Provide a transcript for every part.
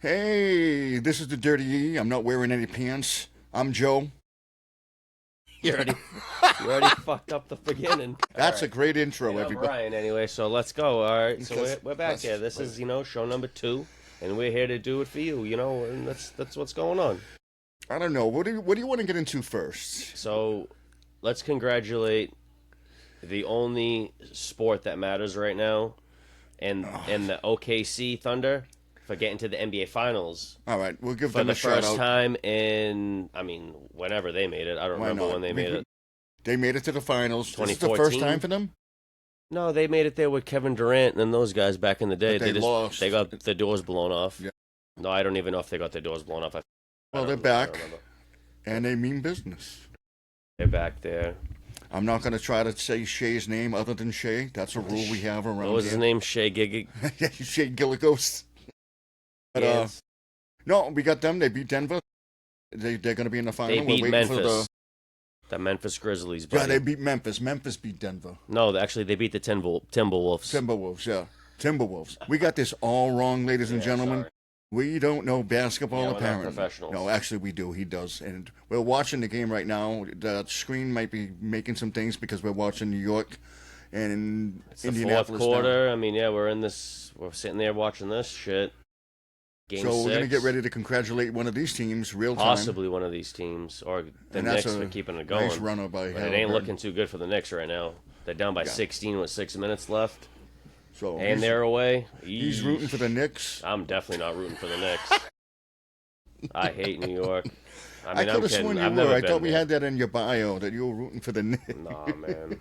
Hey, this is the Dirty E. I'm not wearing any pants. I'm Joe. You already, you already fucked up the beginning. That's a great intro, I'm everybody. Brian, anyway, so let's go. All right, so Because- we're back here. This is, show number 2, and we're here to do it for you, and that's what's going on. I don't know. What do you want to get into first? So let's congratulate the only sport that matters right now, and the OKC Thunder for getting to the NBA Finals All right, we'll give for them the a shout first out. time in, whenever they made it. I don't Why remember not? when they made it. They made it to the finals. This is the 2014? first time for them? No, they made it there with Kevin Durant and those guys back in the day. But they lost. They got their doors blown off. Yeah. No, I don't even know if they got their doors blown off. Well, they're back, and they mean business. They're back there. I'm not going to try to say Shea's name other than Shea. That's a rule we have around What was his here. name? Shea Gig. Yeah, Shea Gillighost. But, Yes. no, we got them. They beat Denver. They're going to be in the final. They We're beat waiting for Memphis. The Memphis Grizzlies. Yeah, Buddy. they beat Memphis. Memphis beat Denver. No, actually, they beat the Timberwolves. Timberwolves, yeah. Timberwolves. We got this all wrong, ladies and gentlemen. Sorry. We don't know basketball, Yeah, we're not apparently. professionals. No, actually, we do. He does. And we're watching the game right now. The screen might be making some things because we're watching New York and It's the Indianapolis. fourth quarter. We're sitting there watching this shit. Game So 6. we're going to get ready to congratulate one of these teams real time. Possibly one of these teams, or the And that's Knicks a for keeping it going. nice runner by But it Halliburton. ain't looking too good for the Knicks right now. They're down by Yeah. 16 with 6 minutes left, So and they're away. he's rooting for the Knicks. I'm definitely not rooting for the Knicks. I hate New York. I I'm could have kidding. sworn you I've were. never I been thought we there. had that in your bio, that you were rooting for the Knicks. Nah, man.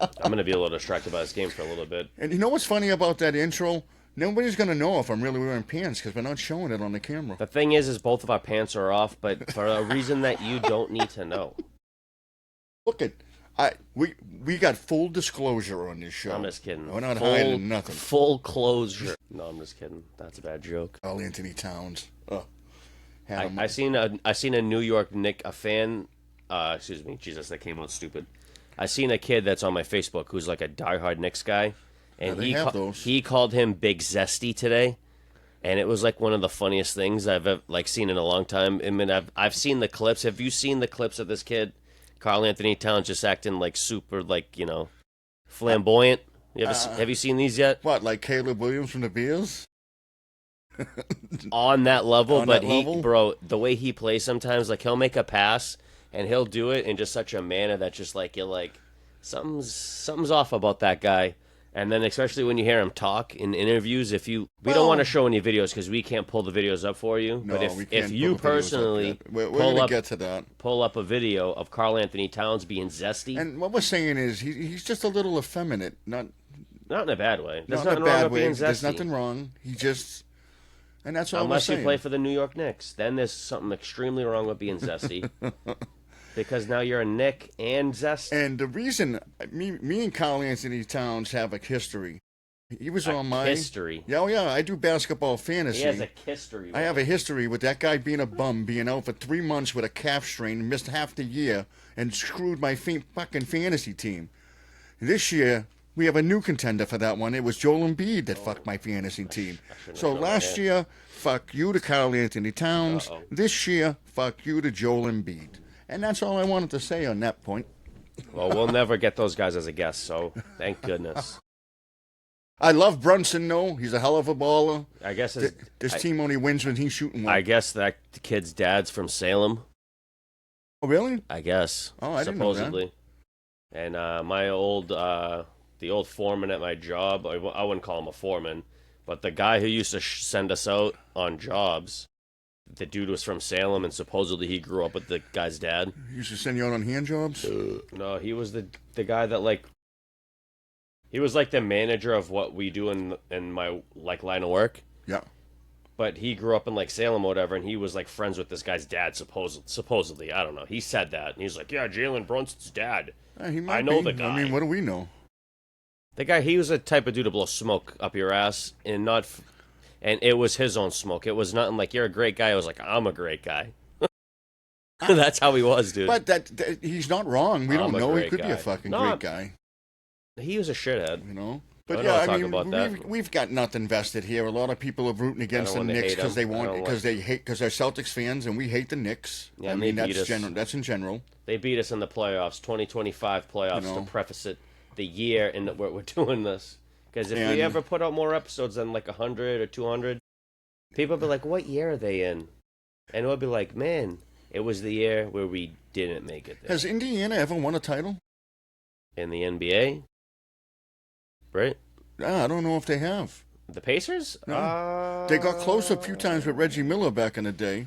I'm gonna be a little distracted by this game for a little bit. And you know what's funny about that intro? Nobody's going to know if I'm really wearing pants because we're not showing it on the camera. The thing is both of our pants are off, but for a reason that you don't need to know. Look at, we got full disclosure on this show. I'm just kidding. We're not hiding nothing. Full closure. No, I'm just kidding. That's a bad joke. Carl Anthony Towns. Had him. I seen a New York Knicks fan. Excuse me, Jesus, that came out stupid. I seen a kid that's on my Facebook who's like a diehard Knicks guy, and Yeah, they have those. he called him Big Zesty today, and it was like one of the funniest things I've ever, seen in a long time. I mean, I've seen the clips. Have you seen the clips of this kid, Carl Anthony Towns, just acting like super flamboyant? Have you seen these yet? What, like Caleb Williams from the Bears? On that level, On but that level? bro, the way he plays sometimes, like he'll make a pass and he'll do it in just such a manner that just like you're like something's off about that guy. And then especially when you hear him talk in interviews, we don't want to show any videos because we can't pull the videos up for you. No, but we if can't you pull the videos up personally yet. We're pull going to up get to that. pull up a video of Carl Anthony Towns being zesty, And what we're saying is he's just a little effeminate. Not not in a bad way. There's not in nothing a wrong bad with way. being zesty. There's nothing wrong. He just... And that's all Unless we're you saying. play for the New York Knicks, then there's something extremely wrong with being zesty. Because now you're a Nick and zesty. And the reason... Me and Carl Anthony Towns have a history. He was on my... history. Yeah, oh yeah, I do basketball fantasy. He has a history. I have a history with that guy being a bum, being out for 3 months with a calf strain, missed half the year, and screwed my fucking fantasy team. This year, we have a new contender for that one. It was Joel Embiid that fucked my fantasy team. So last year, fuck you to Carl Anthony Towns. Uh-oh. This year, fuck you to Joel Embiid. And that's all I wanted to say on that point. Well, we'll never get those guys as a guest, so thank goodness. I love Brunson, though. He's a hell of a baller. I guess This team only wins when he's shooting one. I guess that kid's dad's from Salem. Oh, really? I guess. Oh, I didn't know that. supposedly. And the old foreman at my job, I wouldn't call him a foreman, but the guy who used to send us out on jobs, the dude was from Salem, and supposedly he grew up with the guy's dad. He used to send you out on hand jobs? No, he was the guy that he was like the manager of what we do in my line of work. Yeah. But he grew up in Salem or whatever, and he was friends with this guy's dad. Supposedly, I don't know. He said that, and he's like, "Yeah, Jalen Brunson's dad." He might I know be. the guy. I mean, what do we know? The guy, he was a type of dude to blow smoke up your ass, and it was his own smoke. It was nothing like, "You're a great guy." It was like, "I'm a great guy." That's how he was, dude. But that he's not wrong. We don't I'm a know. He great could be a guy. fucking No, great guy. He was a shithead. You know. But I yeah, don't I talk mean, about that. we've got nothing vested here. A lot of people are rooting against the when they Knicks hate because them. they I want don't because like- they hate because they're Celtics fans and we hate the Knicks. Yeah, I and mean they beat us. that's in general. They beat us in the playoffs, 2025 playoffs, You know. to preface it, the year in that we're doing this. Because if And- we ever put out more episodes than like 100 or 200, people will be like, what year are they in? And we'll be like, man, it was the year where we didn't make it there. Has Indiana ever won a title? In the NBA? Right? I don't know if they have. The Pacers? No. They got close a few times with Reggie Miller back in the day,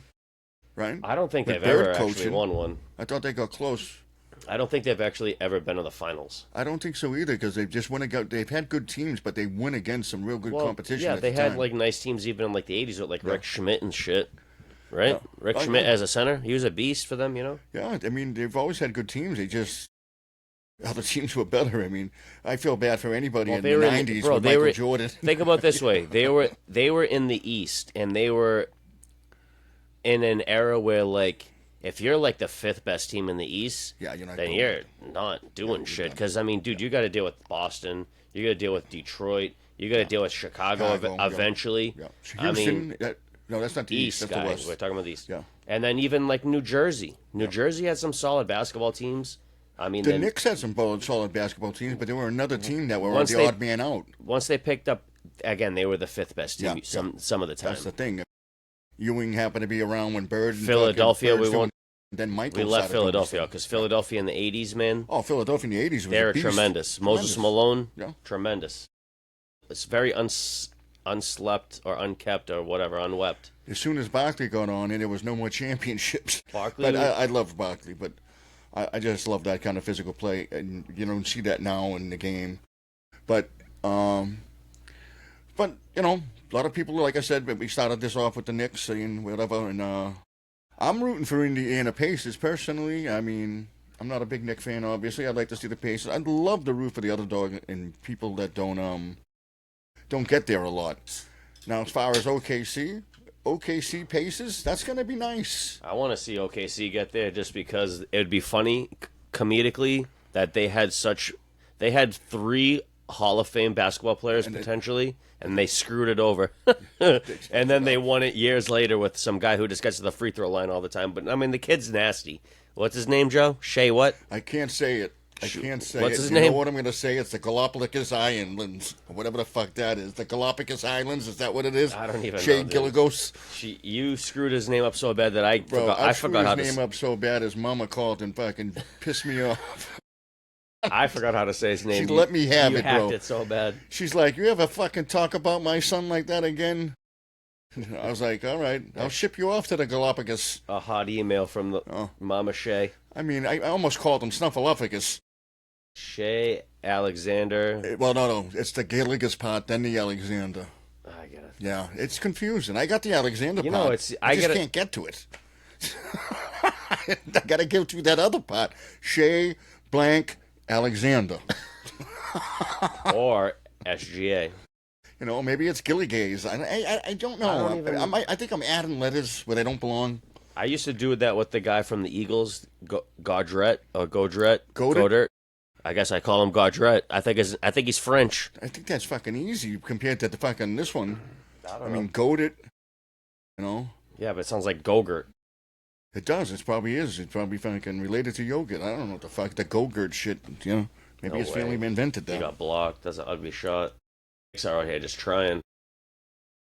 right? I don't think With they've ever Bird actually coaching. won one. I thought they got close. I don't think they've actually ever been to the finals. I don't think so either because they've just they've had good teams, but they win against some real good competition. Yeah, at they the had time. like nice teams even in like the 80s with like Rick Schmidt and shit. Right? Yeah. Rick Oh, Schmidt yeah. as a center. He was a beast for them, you know? Yeah, I mean they've always had good teams. They just other teams were better. I mean, I feel bad for anybody Well, in they the were in- '90s bro, with they Michael were- Jordan. Think about it this way. They were in the East, and they were in an era where, like, if you're, like, the fifth best team in the East, Yeah, you're not then doing you're it. not doing shit. Because, I mean, dude, you got to deal with Boston. You got to deal with Detroit. You got to deal with Chicago, yeah. eventually. Yeah. I mean, Houston, no, that's not the East. East, That's the guys. West. We're talking about the East. Yeah. And then even, like, New Jersey. New Jersey had some solid basketball teams. I mean, The then Knicks had some solid basketball teams, but they were another team that were Once the they- odd man out. once they picked up, again, they were the fifth best team Yeah, some of the time. That's the thing. Ewing happened to be around when Bird and Philadelphia, fucking Bird's we won't- then Michael We left started doing Philadelphia stuff. because Philadelphia in the 80s, man, Oh, Philadelphia in the '80s was they're a beast. tremendous. Moses Tremendous. Malone, Yeah. tremendous. It's very unslept or unkept or whatever, unwept. As soon as Barkley got on, and there was no more championships. Barkley, But I love Barkley, but I just love that kind of physical play, and you don't see that now in the game. But you know, a lot of people, like I said, but we started this off with the Knicks and whatever, and I'm rooting for Indiana Pacers personally. I mean, I'm not a big Knicks fan, obviously. I'd like to see the Pacers. I'd love to root for the underdog and people that don't get there a lot. Now, as far as OKC Pacers, that's gonna be nice. I want to see OKC get there just because it would be funny comedically that they had three Hall of Fame basketball players potentially, and they screwed it over. And then they won it years later with some guy who just gets to the free throw line all the time. But I mean, the kid's nasty. What's his name, Joe? Shea what? I can't say it. I can't say What's it. his You name? know what I'm going to say? It's the Galapagos Islands, or whatever the fuck that is. The Galapagos Islands, is that what it is? I don't even Shea know, dude. Gilligos. You screwed his name up so bad that I Bro, forgot. I I screwed forgot how his to. name up so bad his mama called and fucking pissed me off. I forgot how to say his name. She let me have you it, hacked bro. it so bad. She's like, you ever fucking talk about my son like that again? I was like, all right, I'll ship you off to the Galapagos. A hot email from the Oh. Mama Shay. I mean, I almost called him Snuffleupagus. Shay Alexander. Well, no, it's the Gilligas part, then the Alexander. I get it. Yeah, it's confusing. I got the Alexander You part. know, it's- I I just gotta- can't get to it. I gotta give to that other part. Shay blank Alexander. Or SGA. You know, maybe it's Gilligaze. I don't know. I don't even- I think I'm adding letters where they don't belong. I used to do that with the guy from the Eagles, Gaudret or Gaudret. Goddard? Goddard. I guess I call him Gaudret. I think he's French. I think that's fucking easy compared to the fucking this one. I I don't mean, goaded. You know, Yeah, but it sounds like Gogurt. it does. It probably is. It's probably fucking related to yogurt. I don't know what the fuck the Gogurt shit. You know, maybe No his way. family invented He that. got blocked. That's an ugly shot. Knicks are out here just trying.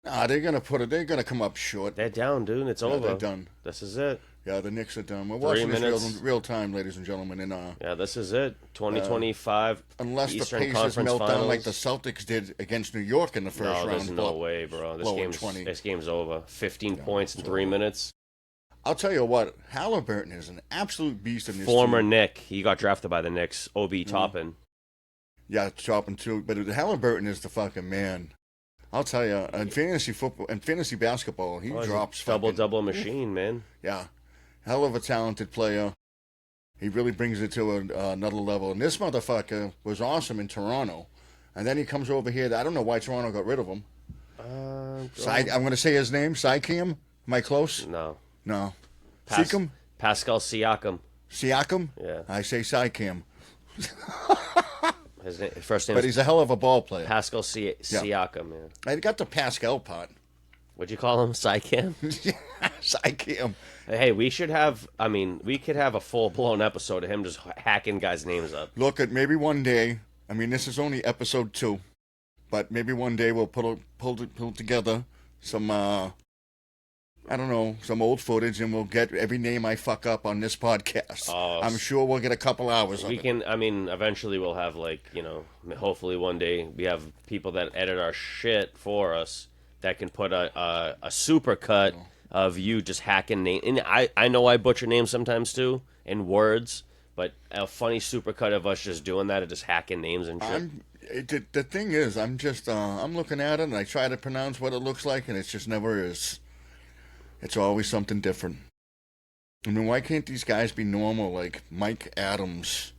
Nah, they're gonna put it. They're gonna come up short. They're down, dude. It's Yeah, over. they're done. This is it. Yeah, the Knicks are done. We're 3 watching this minutes. real time, ladies and gentlemen. And Yeah, this is it. 2025 unless Eastern the Pacers Conference melt Finals. down like the Celtics did against New York in the first No, round, there's no way, bro. blowing 20. This game's over. 15 points in 3 minutes. I'll tell you what, Halliburton is an absolute beast in this Former team. Nick. He got drafted by the Knicks. OB Toppin. Yeah, chopping too. But Halliburton is the fucking man. I'll tell you, in fantasy football and fantasy basketball, he drops fucking- Double machine, man. Yeah, hell of a talented player. He really brings it to another level. And this motherfucker was awesome in Toronto, and then he comes over here. I don't know why Toronto got rid of him. I'm going to say his name. Siakam. Am I close? No. No. Siakam. Pascal Siakam. Siakam. Yeah. I say Siakam. His first name But is he's a hell of a ball player. Pascal Siakam, man. I got the Pascal part. What'd you call him? Psycam? Psycam. Hey, we should have, we could have a full-blown episode of him just hacking guys' names up. Look, at maybe one day, this is only episode 2, but maybe one day we'll pull together some, some old footage, and we'll get every name I fuck up on this podcast. Oh, I'm sure we'll get a couple hours of it. Eventually we'll have, hopefully one day we have people that edit our shit for us that can put a super cut of you just hacking names. And I know I butcher names sometimes too, in words, but a funny super cut of us just doing that and just hacking names and shit. The thing is, I'm looking at it and I try to pronounce what it looks like, and it just never is. It's always something different. Why can't these guys be normal, like Mike Adams?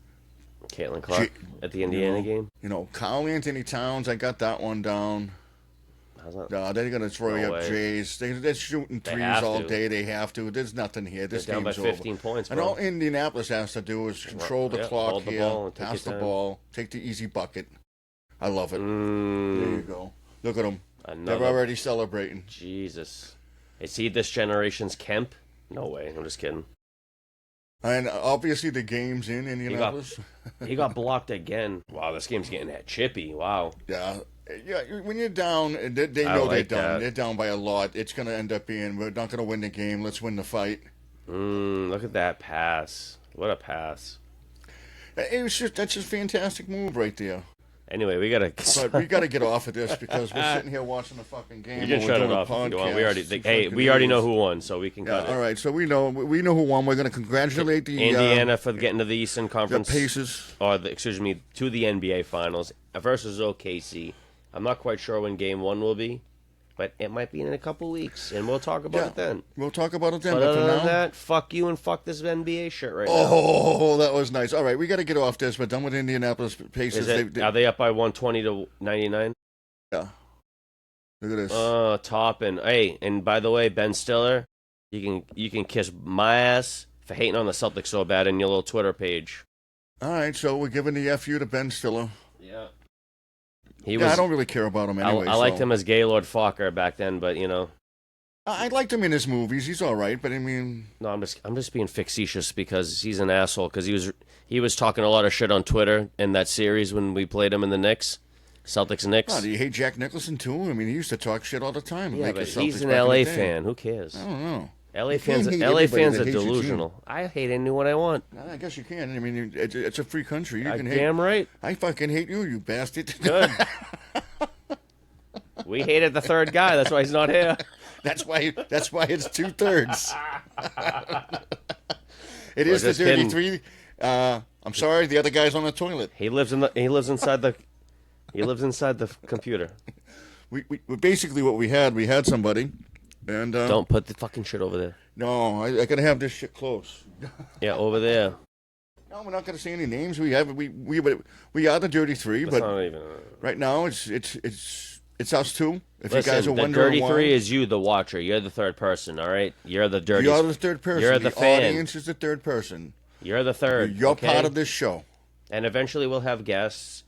Caitlin Clark at the Indiana game? Carl Anthony Towns, I got that one down. No, they're going to throw up Jays. They're shooting threes all day. They have to. There's nothing here. This game's game's down by 15 over. points, bro. And all Indianapolis has to do is control the clock here, pass the ball, take the easy bucket. I love it. There you go. Look at them. They're already celebrating. Jesus. Is he this generation's Kemp? No way. I'm just kidding. And obviously the game's in Indianapolis. He got blocked again. Wow, this game's getting chippy. Wow. Yeah. Yeah, when you're down, they know they're down. They're down by a lot. It's going to end up being, we're not going to win the game. Let's win the fight. Look at that pass. What a pass. That's just a fantastic move right there. Anyway, we got to get off of this because we're sitting here watching the fucking game. You can shut it off if you want. We already know who won, so we can cut it. All right, so we know who won. We're going to congratulate the Indiana for getting to the Eastern Conference. The Pacers. To the NBA Finals versus OKC. I'm not quite sure when Game 1 will be, but it might be in a couple weeks, and we'll talk about it then. We'll talk about it then. But other than that, fuck you and fuck this NBA shit right now. Oh, that was nice. All right, we got to get off this. We're done with Indianapolis Pacers. Are they up by 120 to 99? Yeah. Look at this. Topping. Hey, and by the way, Ben Stiller, you can kiss my ass for hating on the Celtics so bad in your little Twitter page. All right, so we're giving the FU to Ben Stiller. Yeah. I don't really care about him anyway. I liked him as Gaylord Fokker back then, but I liked him in his movies. He's all right, but no, I'm just being facetious because he's an asshole. Because he was talking a lot of shit on Twitter in that series when we played him in the Knicks, Celtics Knicks. Oh, do you hate Jack Nicholson too? He used to talk shit all the time. Yeah, but he's an LA fan. Who cares? I don't know. LA fans are delusional. I hate anyone I want. I guess you can. It's a free country. You can hate. Damn right. I fucking hate you bastard. Good. We hated the third guy. That's why he's not here. That's why it's 2/3. It is the dirty three. I'm sorry, the other guy's on the toilet. He lives inside the computer. We basically what we had somebody. And, don't put the fucking shit over there. No, I gotta have this shit close. Yeah, over there. No, we're not gonna say any names. We are the dirty three, but not even, right now it's us two. If you guys are wondering, the dirty three is you, the watcher. You're the third person. All right, you're the dirty. You're the third person. You're the fan. Audience is the third person. You're the third. You're part of this show. And eventually we'll have guests.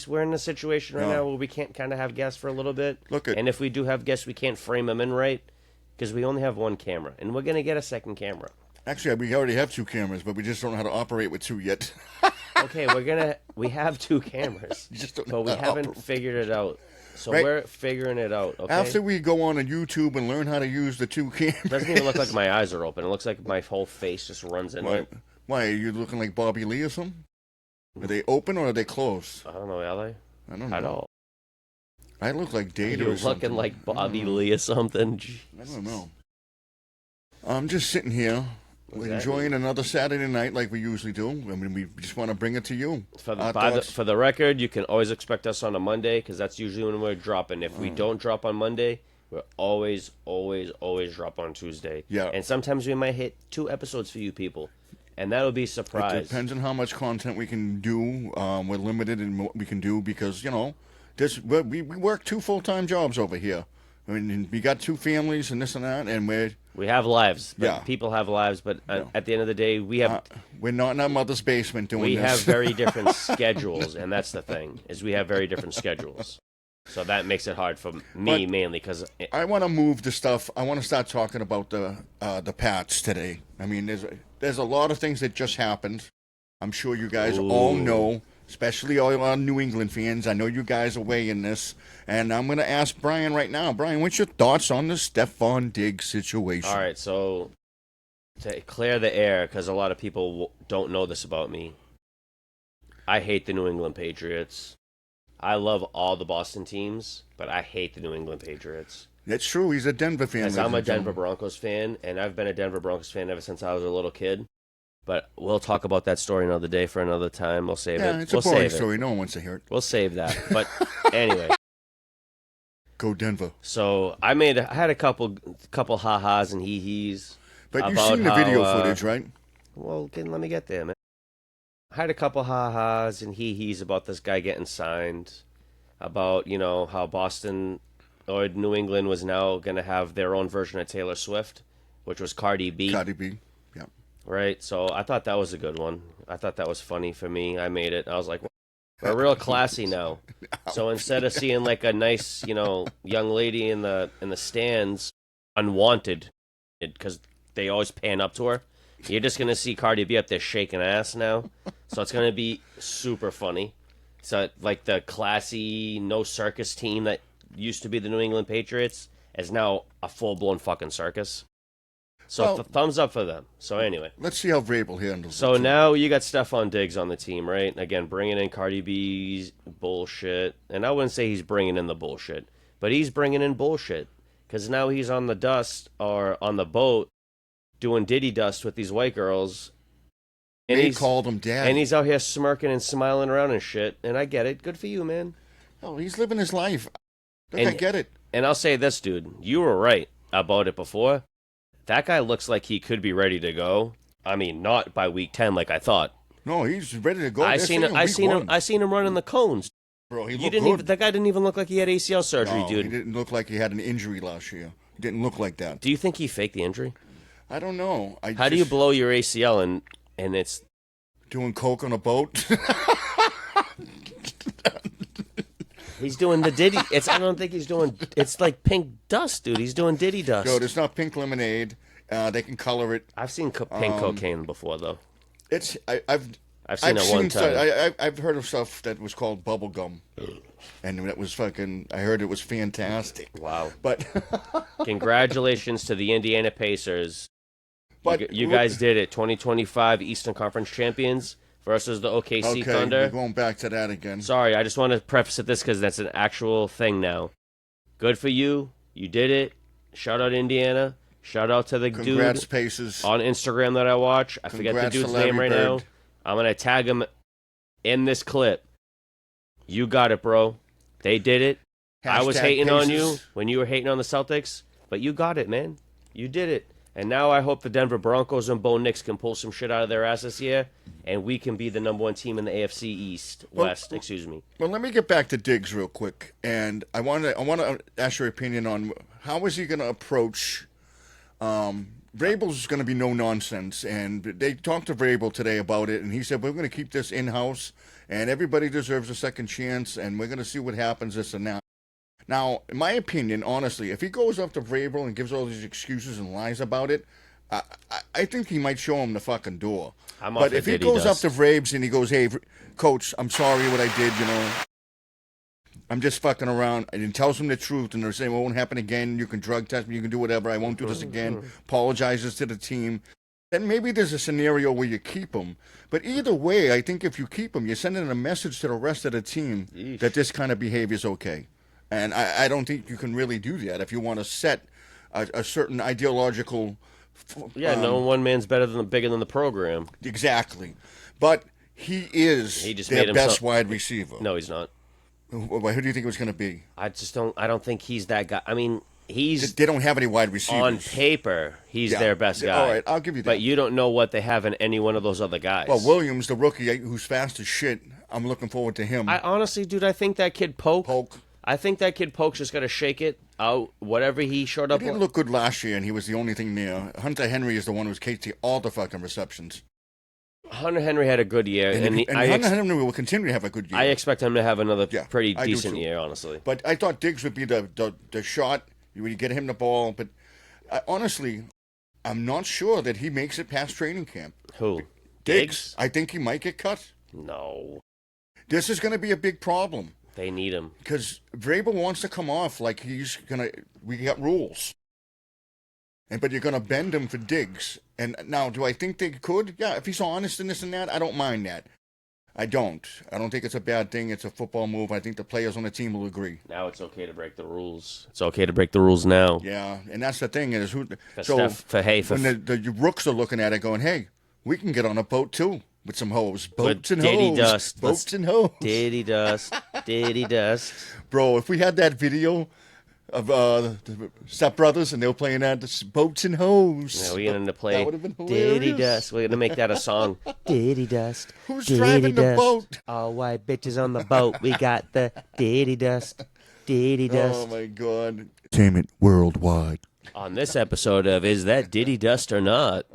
We're in a situation right now where we can't kind of have guests for a little bit. And if we do have guests, we can't frame them in right because we only have one camera, and we're gonna get a second camera. Actually, we already have 2 cameras, but we just don't know how to operate with 2 yet. Okay, we have 2 cameras, but we haven't figured it out. So we're figuring it out. Okay. After we go on YouTube and learn how to use the 2 cameras, it doesn't even look like my eyes are open. It looks like my whole face just runs in it. Why are you looking like Bobby Lee or something? Are they open or are they closed? I don't know, are they? I don't know. At all. I look like Data or something. Looking like Bobby Lee or something. Jesus. I don't know. I'm just sitting here enjoying another Saturday night like we usually do. We just want to bring it to you. For the record, you can always expect us on a Monday because that's usually when we're dropping. If we don't drop on Monday, we'll always drop on Tuesday. Yeah. And sometimes we might hit 2 episodes for you people. And that'll be a surprise. It depends on how much content we can do. We're limited in what we can do because, we work 2 full-time jobs over here. I mean, we got 2 families and this and that, and We have lives. But Yeah. People have lives, but at the end of the day, we're not in our mother's basement doing we this. have very different schedules, and that's the thing, is we have very different schedules. So that makes it hard for me, mainly, because... I want to move the stuff. I want to start talking about the Pats today. I mean, there's a lot of things that just happened. I'm sure you guys all know, especially all our New England fans. I know you guys are weighing this, and I'm going to ask Brian right now. Brian, what's your thoughts on the Stefon Diggs situation? All right, so to clear the air, because a lot of people don't know this about me, I hate the New England Patriots. I love all the Boston teams, but I hate the New England Patriots. That's true. He's a Denver fan. Because I'm a Denver Broncos fan, and I've been a Denver Broncos fan ever since I was a little kid. But we'll talk about that story another day for another time. We'll save it. Yeah, it's a boring story. No one wants to hear it. We'll save that. But anyway. Go Denver. So I had a couple ha-has and hee-hees. But you've seen the video footage, right? Well, let me get there, man. I had a couple ha-has and hee-hees about this guy getting signed. About, how Boston or New England was now going to have their own version of Taylor Swift, which was Cardi B. Cardi B, yeah. Right? So I thought that was a good one. I thought that was funny for me. I made it. I was like, we're real classy now. So instead of seeing like a nice, young lady in the stands, unwanted, because they always pan up to her, you're just going to see Cardi B up there shaking ass now. So it's going to be super funny. So like the classy, no circus team that used to be the New England Patriots is now a full-blown fucking circus. So thumbs up for them. So anyway. Let's see how Vrabel handles it. So now you got Stefon Diggs on the team, right? Again, bringing in Cardi B's bullshit. And I wouldn't say he's bringing in the bullshit, but he's bringing in bullshit. Because now he's on the dust or on the boat doing Diddy dust with these white girls. And they called him dad. And he's out here smirking and smiling around and shit. And I get it. Good for you, man. Oh, he's living his life. I get it. And I'll say this, dude. You were right about it before. That guy looks like he could be ready to go. I mean, not by week 10 like I thought. No, he's ready to go. I seen him running the cones. Bro, he looked good. That guy didn't even look like he had ACL surgery, no, dude. He didn't look like he had an injury last year. He didn't look like that. Do you think he faked the injury? I don't know. How do you blow your ACL and it's doing coke on a boat? He's doing the Diddy. I don't think he's doing. It's like pink dust, dude. He's doing Diddy dust. No, it's not pink lemonade. They can color it. I've seen pink cocaine before, though. I've seen it one time. I've heard of stuff that was called bubble gum, and that was fucking. I heard it was fantastic. Wow! But congratulations to the Indiana Pacers. But you guys did it. 2025 Eastern Conference champions versus the OKC Thunder. We're going back to that again. Sorry, I just want to preface this because that's an actual thing now. Good for you. You did it. Shout out Indiana. Shout out to the dude Pacers. On Instagram that I watch. I forget the dude's name right now. I'm going to tag him in this clip. You got it, bro. They did it. I was hating on you when you were hating on the Celtics, but you got it, man. You did it. And now I hope the Denver Broncos and Bo Nix can pull some shit out of their ass this year, and we can be the number one team in the AFC West. Well, let me get back to Diggs real quick, and I want to ask your opinion on how is he going to approach. Vrabel's going to be no nonsense, and they talked to Vrabel today about it, and he said we're going to keep this in house, and everybody deserves a second chance, and we're going to see what happens this and that. Now, in my opinion, honestly, if he goes up to Vrabel and gives all these excuses and lies about it, I think he might show him the fucking door. But if he goes up to Vrabes and he goes, hey, Coach, I'm sorry what I did, I'm just fucking around, and he tells him the truth, and they're saying, well, it won't happen again, you can drug test me, you can do whatever, I won't do this again, apologizes to the team, then maybe there's a scenario where you keep him. But either way, I think if you keep him, you're sending a message to the rest of the team that this kind of behavior is okay. And I don't think you can really do that if you want to set a certain ideological. No one man's bigger than the program. Exactly, but he is their best wide receiver. No, he's not. Who do you think it was going to be? I don't think he's that guy. I mean, they don't have any wide receivers on paper. He's their best guy. All right, I'll give you that. But you don't know what they have in any one of those other guys. Well, Williams, the rookie, who's fast as shit. I'm looking forward to him. I honestly, dude, I think that kid Polk. I think that kid Polk's just got to shake it out. Whatever he showed He up didn't look good last year, and he was the only thing there. Hunter Henry is the one who's KT all the fucking receptions. Hunter Henry had a good year, And Hunter Henry will continue to have a good year. I expect him to have another pretty I decent year, honestly. But I thought Diggs would be the shot when you get him the ball. But honestly, I'm not sure that he makes it past training camp. Who? Diggs? I think he might get cut. No. This is going to be a big problem. They need him. Because Vrabel wants to come off like he's going to... We got rules. But you're going to bend him for Diggs. And now, do I think they could? Yeah, if he's honest in this and that, I don't mind that. I don't think it's a bad thing. It's a football move. I think the players on the team will agree. Now it's okay to break the rules. It's okay to break the rules now. Yeah, and that's the thing is when the rooks are looking at it going, hey, we can get on a boat too with some hoes. Boats and hoes. Boats and hoes. Diddy dust. Diddy dust. Bro, if we had that video of the Step Brothers and they were playing that, boats and hoes. Yeah, we're going to play that would have been hilarious. Diddy dust. We're going to make that a song. Diddy dust. Who's Diddy driving dust. the boat? All white bitches on the boat. We got the Diddy dust. Diddy dust. Oh, my God. Entertainment worldwide. On this episode of Is That Diddy Dust or Not?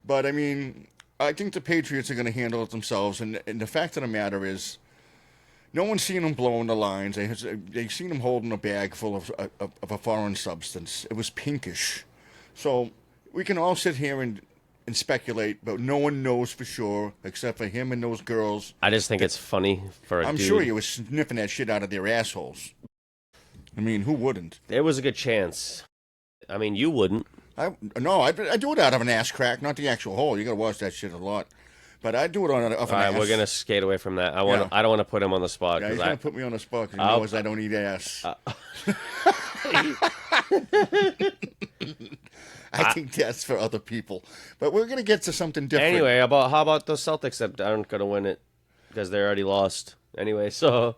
But, I mean, I think the Patriots are going to handle it themselves. And the fact of the matter is, no one's seen them blowing the lines. They've seen them holding a bag full of a foreign substance. It was pinkish. So we can all sit here and speculate, but no one knows for sure except for him and those girls. I just think it's funny for a dude. I'm sure he was sniffing that shit out of their assholes. I mean, who wouldn't? There was a good chance. I mean, you wouldn't. I do it out of an ass crack, not the actual hole. You got to watch that shit a lot. But I do it on an ass. All right, we're going to skate away from that. I don't want to put him on the spot. Yeah, he's going to put me on the spot because he knows I don't eat ass. I think that's for other people. But we're going to get to something different. Anyway, how about the Celtics that aren't going to win it because they already lost? Anyway, so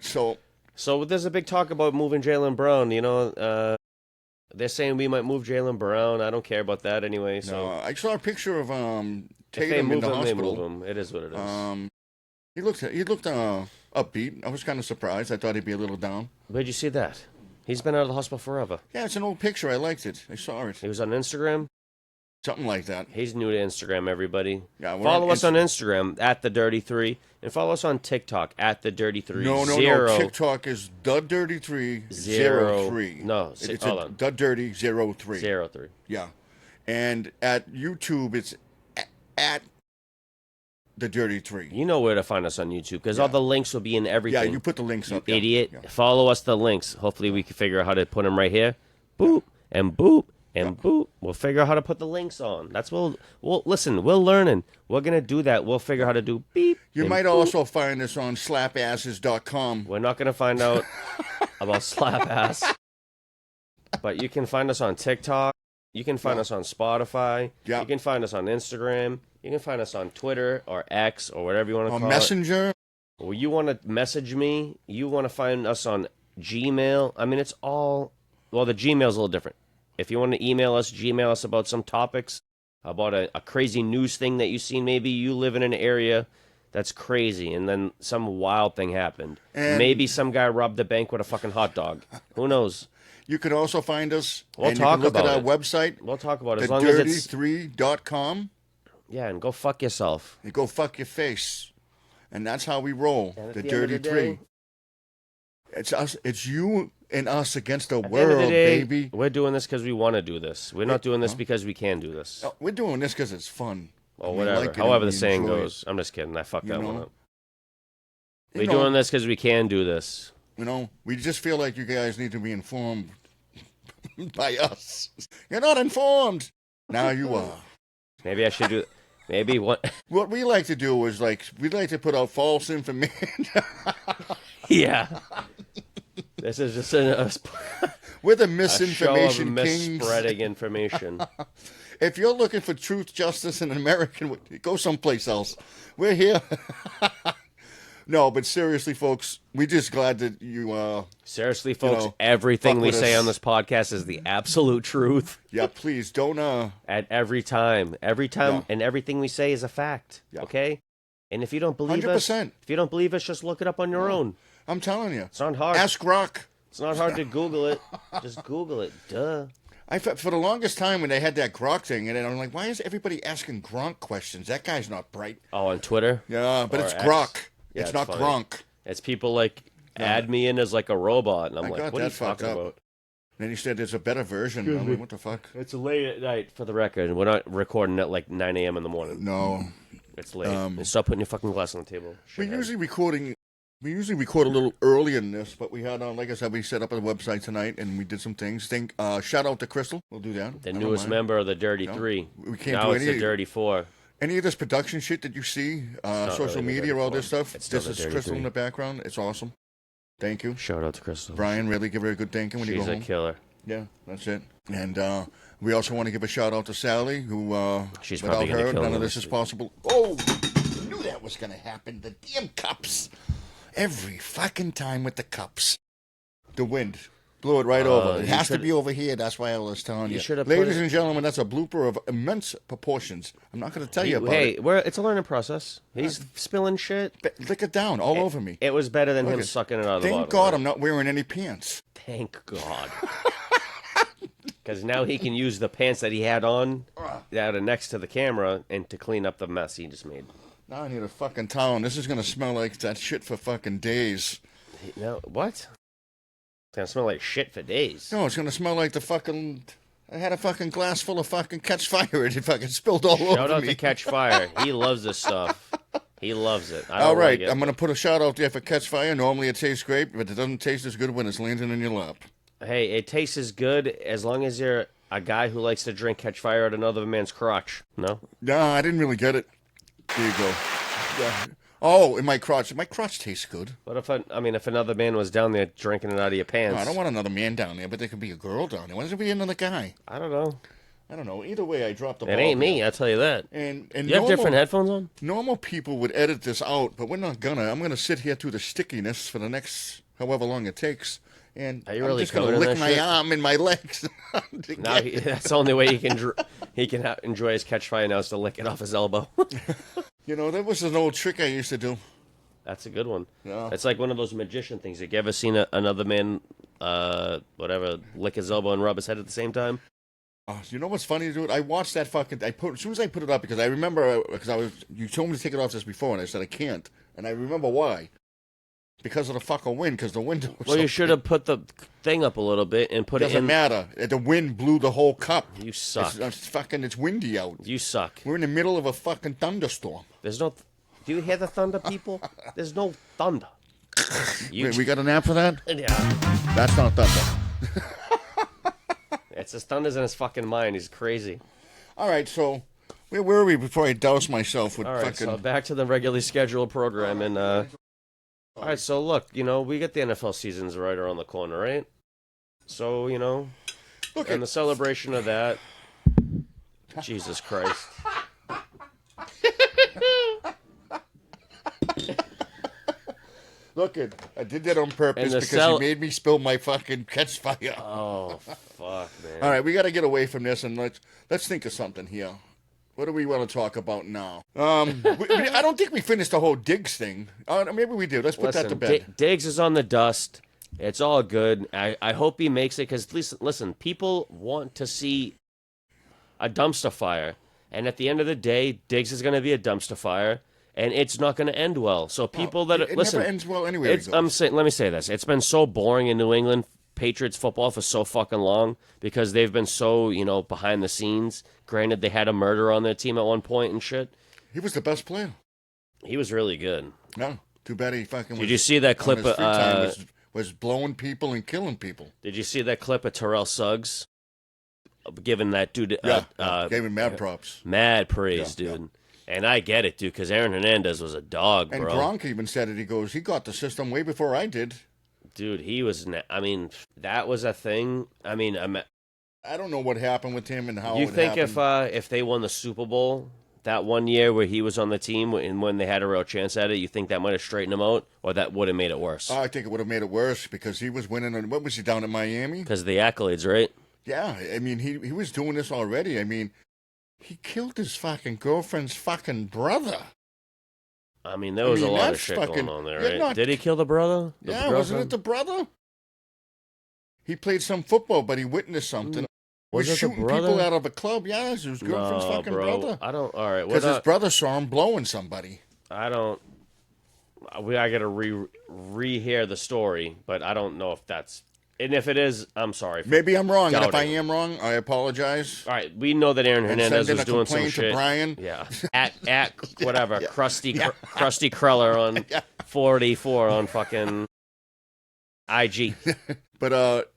there's a big talk about moving Jaylen Brown. You know, they're saying we might move Jaylen Brown. I don't care about that anyway. So no, I saw a picture of in Tatum the hospital. They move him. It is what it is. He looked upbeat. I was kind of surprised. I thought he'd be a little down. Where'd you see that? He's been out of the hospital forever. Yeah, it's an old picture. I liked it. I saw it. He was on Instagram. Something like that. He's new to Instagram, everybody. Yeah, follow us on Instagram at the Dirty 3, and follow us on TikTok at the Dirty 3. No. TikTok is the Dirty 3 03. No, hold on. The Dirty 03. 03. Yeah, and at YouTube it's at the Dirty 3. You know where to find us on YouTube because all the links will be in everything. Yeah, you put the links up. Idiot. Yeah. Follow us the links. Hopefully we can figure out how to put them right here. Boop and boop. And boop, we'll figure out how to put the links on. That's we'll listen. We're learning. We're gonna do that. We'll figure out how to do beep. You might also find us on slapasses.com. We're not gonna find out about slap ass, but you can find us on TikTok. You can find us on Spotify. Yeah. You can find us on Instagram. You can find us on Twitter or X or whatever you want to call Messenger. it. Well, you want to message me. You want to find us on Gmail. I mean, it's all. Well, the Gmail's a little different. If you want to email us about some topics, about a crazy news thing that you've seen. Maybe you live in an area that's crazy, and then some wild thing happened. And maybe some guy robbed the bank with a fucking hot dog. Who knows? You can also find us. We'll talk look about at our it. website. We'll talk about it. As long as it's thedirty3.com. Yeah, and go fuck yourself. And go fuck your face. And that's how we roll. The Dirty Day, 3. It's us. It's you and us against the world, baby. We're doing this because we want to do this. We're not doing this because we can do this. No, we're doing this because it's fun. Or whatever. However the saying goes. I'm just kidding. I fucked that one up. We're doing this because we can do this. You know, we just feel like you guys need to be informed by us. You're not informed. Now you are. Maybe I should do. Maybe what? What we like to do is we like to put out false information. Yeah. This is just we're the misinformation a show of kings. Spreading information. If you're looking for truth, justice, and American, go someplace else. We're here. No, but seriously, folks, we're just glad that you. Seriously, folks, everything we say on this podcast is the absolute truth. Yeah, please don't. At every time, and everything we say is a fact. Yeah. Okay, and if you don't believe 100%. us, just look it up on your own. I'm telling you. It's not hard. Ask Gronk. It's not hard to Google it. Just Google it. Duh. For the longest time when they had that Gronk thing, and I'm like, why is everybody asking Gronk questions? That guy's not bright. Oh, on Twitter? Yeah, but Or it's X? Gronk. Yeah, it's not funny. Gronk. It's people like add me in as like a robot, and I'm like, got what are you that fucked talking up. about? Then he said there's a better version. I'm like, what the fuck? It's late at night, for the record. We're not recording at like 9 a.m. in the morning. No. It's late. And stop putting your fucking glass on the table. We usually record a little earlier than this, but we had, like I said, we set up a website tonight and we did some things. Shout out to Crystal. We'll do that. The newest member of the Dirty Three. We can't now do it's the Dirty Four. Any of this production shit that you see, social really media, all this stuff, It's this still is the Dirty Crystal Three. in the background. It's awesome. Thank you. Shout out to Crystal. Brian, really give her a good thanking when you go She's home. a killer. Yeah, that's it. And we also want to give a shout out to Sally, who She's without probably gonna her, kill none me of this this is week. possible. Oh, I knew that was going to happen. The damn cups. Every fucking time with the cups. The wind blew it right over. It has to be over here. That's why I was telling you. Ladies and gentlemen, that's a blooper of immense proportions. I'm not going to tell you about it. Hey, it's a learning process. He's spilling shit. Lick it down all over me. It was better than him sucking it out of the bottle. Thank God I'm not wearing any pants. Thank God. Because now he can use the pants that he had on that are next to the camera and to clean up the mess he just made. Now I need a fucking towel, and this is going to smell like that shit for fucking days. No, what? It's going to smell like shit for days. No, it's going to smell like the fucking... I had a fucking glass full of fucking Catch Fire, and it fucking spilled all over me. Shout out to Catch Fire. He loves this stuff. He loves it. All right, I'm going to put a shout out there for Catch Fire. Normally it tastes great, but it doesn't taste as good when it's landing in your lap. Hey, it tastes as good as long as you're a guy who likes to drink Catch Fire at another man's crotch. No? No, I didn't really get it. There you go. Yeah. Oh, in my crotch. My crotch tastes good. What if if another man was down there drinking it out of your pants? No, I don't want another man down there, but there could be a girl down there. Why does it be another guy? I don't know. I don't know. Either way, I dropped the ball. It ain't me, I'll tell you that. And you have different headphones on? Normal people would edit this out, but we're not gonna. I'm gonna sit here through the stickiness for the next however long it takes. And Are you I'm really just gonna lick my arm and my legs. Now that's the only way he can enjoy his Catch Fire now is to lick it off his elbow. You know, that was an old trick I used to do. That's a good one. Yeah. It's like one of those magician things. Have you ever seen another man, lick his elbow and rub his head at the same time? You know what's funny, dude? I watched that fucking. As soon as I put it up, because I remember you told me to take it off this before, and I said I can't, and I remember why. Because of the fucking wind, because the wind. Well, you should have put the thing up a little bit and put it in. Doesn't matter. The wind blew the whole cup. You suck. It's windy out. You suck. We're in the middle of a fucking thunderstorm. There's no. Do you hear the thunder, people? There's no thunder. Wait, we got an app for that? Yeah. That's not thunder. It's his thunder's in his fucking mind. He's crazy. All right, so where were we before I douse myself with All right, fucking... so back to the regularly scheduled program. And, all right, so look, we get the NFL seasons right around the corner, right? So, and the celebration of that... Jesus Christ. Look, I did that on purpose because you made me spill my fucking Catch Fire. Oh, fuck, man. All right, we got to get away from this and let's think of something here. What do we want to talk about now? I don't think we finished the whole Diggs thing. Maybe we did. Let's put that to bed. Diggs is on the dust. It's all good. I hope he makes it because, listen, people want to see a dumpster fire. And at the end of the day, Diggs is going to be a dumpster fire. And it's not going to end well. So people it never ends well anyway. Let me say this: it's been so boring in New England Patriots football for so fucking long because they've been so behind the scenes. Granted, they had a murderer on their team at one point and shit. He was the best player. He was really good. No, too bad he fucking. Did you see that clip? His free time was blowing people and killing people. Did you see that clip of Terrell Suggs giving that dude? Gave him mad props, mad praise, dude. Yeah. And I get it, dude, because Aaron Hernandez was a dog, bro. And Gronk even said it. He goes, he got the system way before I did. Dude, he was... that was a thing. I don't know what happened with him and how you think if they won the Super Bowl that one year where he was on the team and when they had a real chance at it, you think that might have straightened him out? Or that would have made it worse? I think it would have made it worse because he was winning. What was he down in Miami? Because of the accolades, right? Yeah, he was doing this already. He killed his fucking girlfriend's fucking brother. I mean, there was a lot of that's shit fucking- going on there, yeah, right? not- Did he kill the brother? The Yeah, wasn't it the brother? He played some football, but he witnessed something. He Was was it the shooting brother? people out of a club. Yeah, it was his girlfriend's No, fucking bro. brother. I don't. All right, Because his brother saw him blowing somebody. I don't. I gotta rehear the story, but I don't know if that's. And if it is, I'm sorry. Maybe I'm wrong, and if I doubting. am wrong, I apologize. All right, we know that Aaron And Hernandez send in was a doing some complaint to shit. Brian. Yeah, at whatever, Krusty Cruller on 484 on fucking IG. But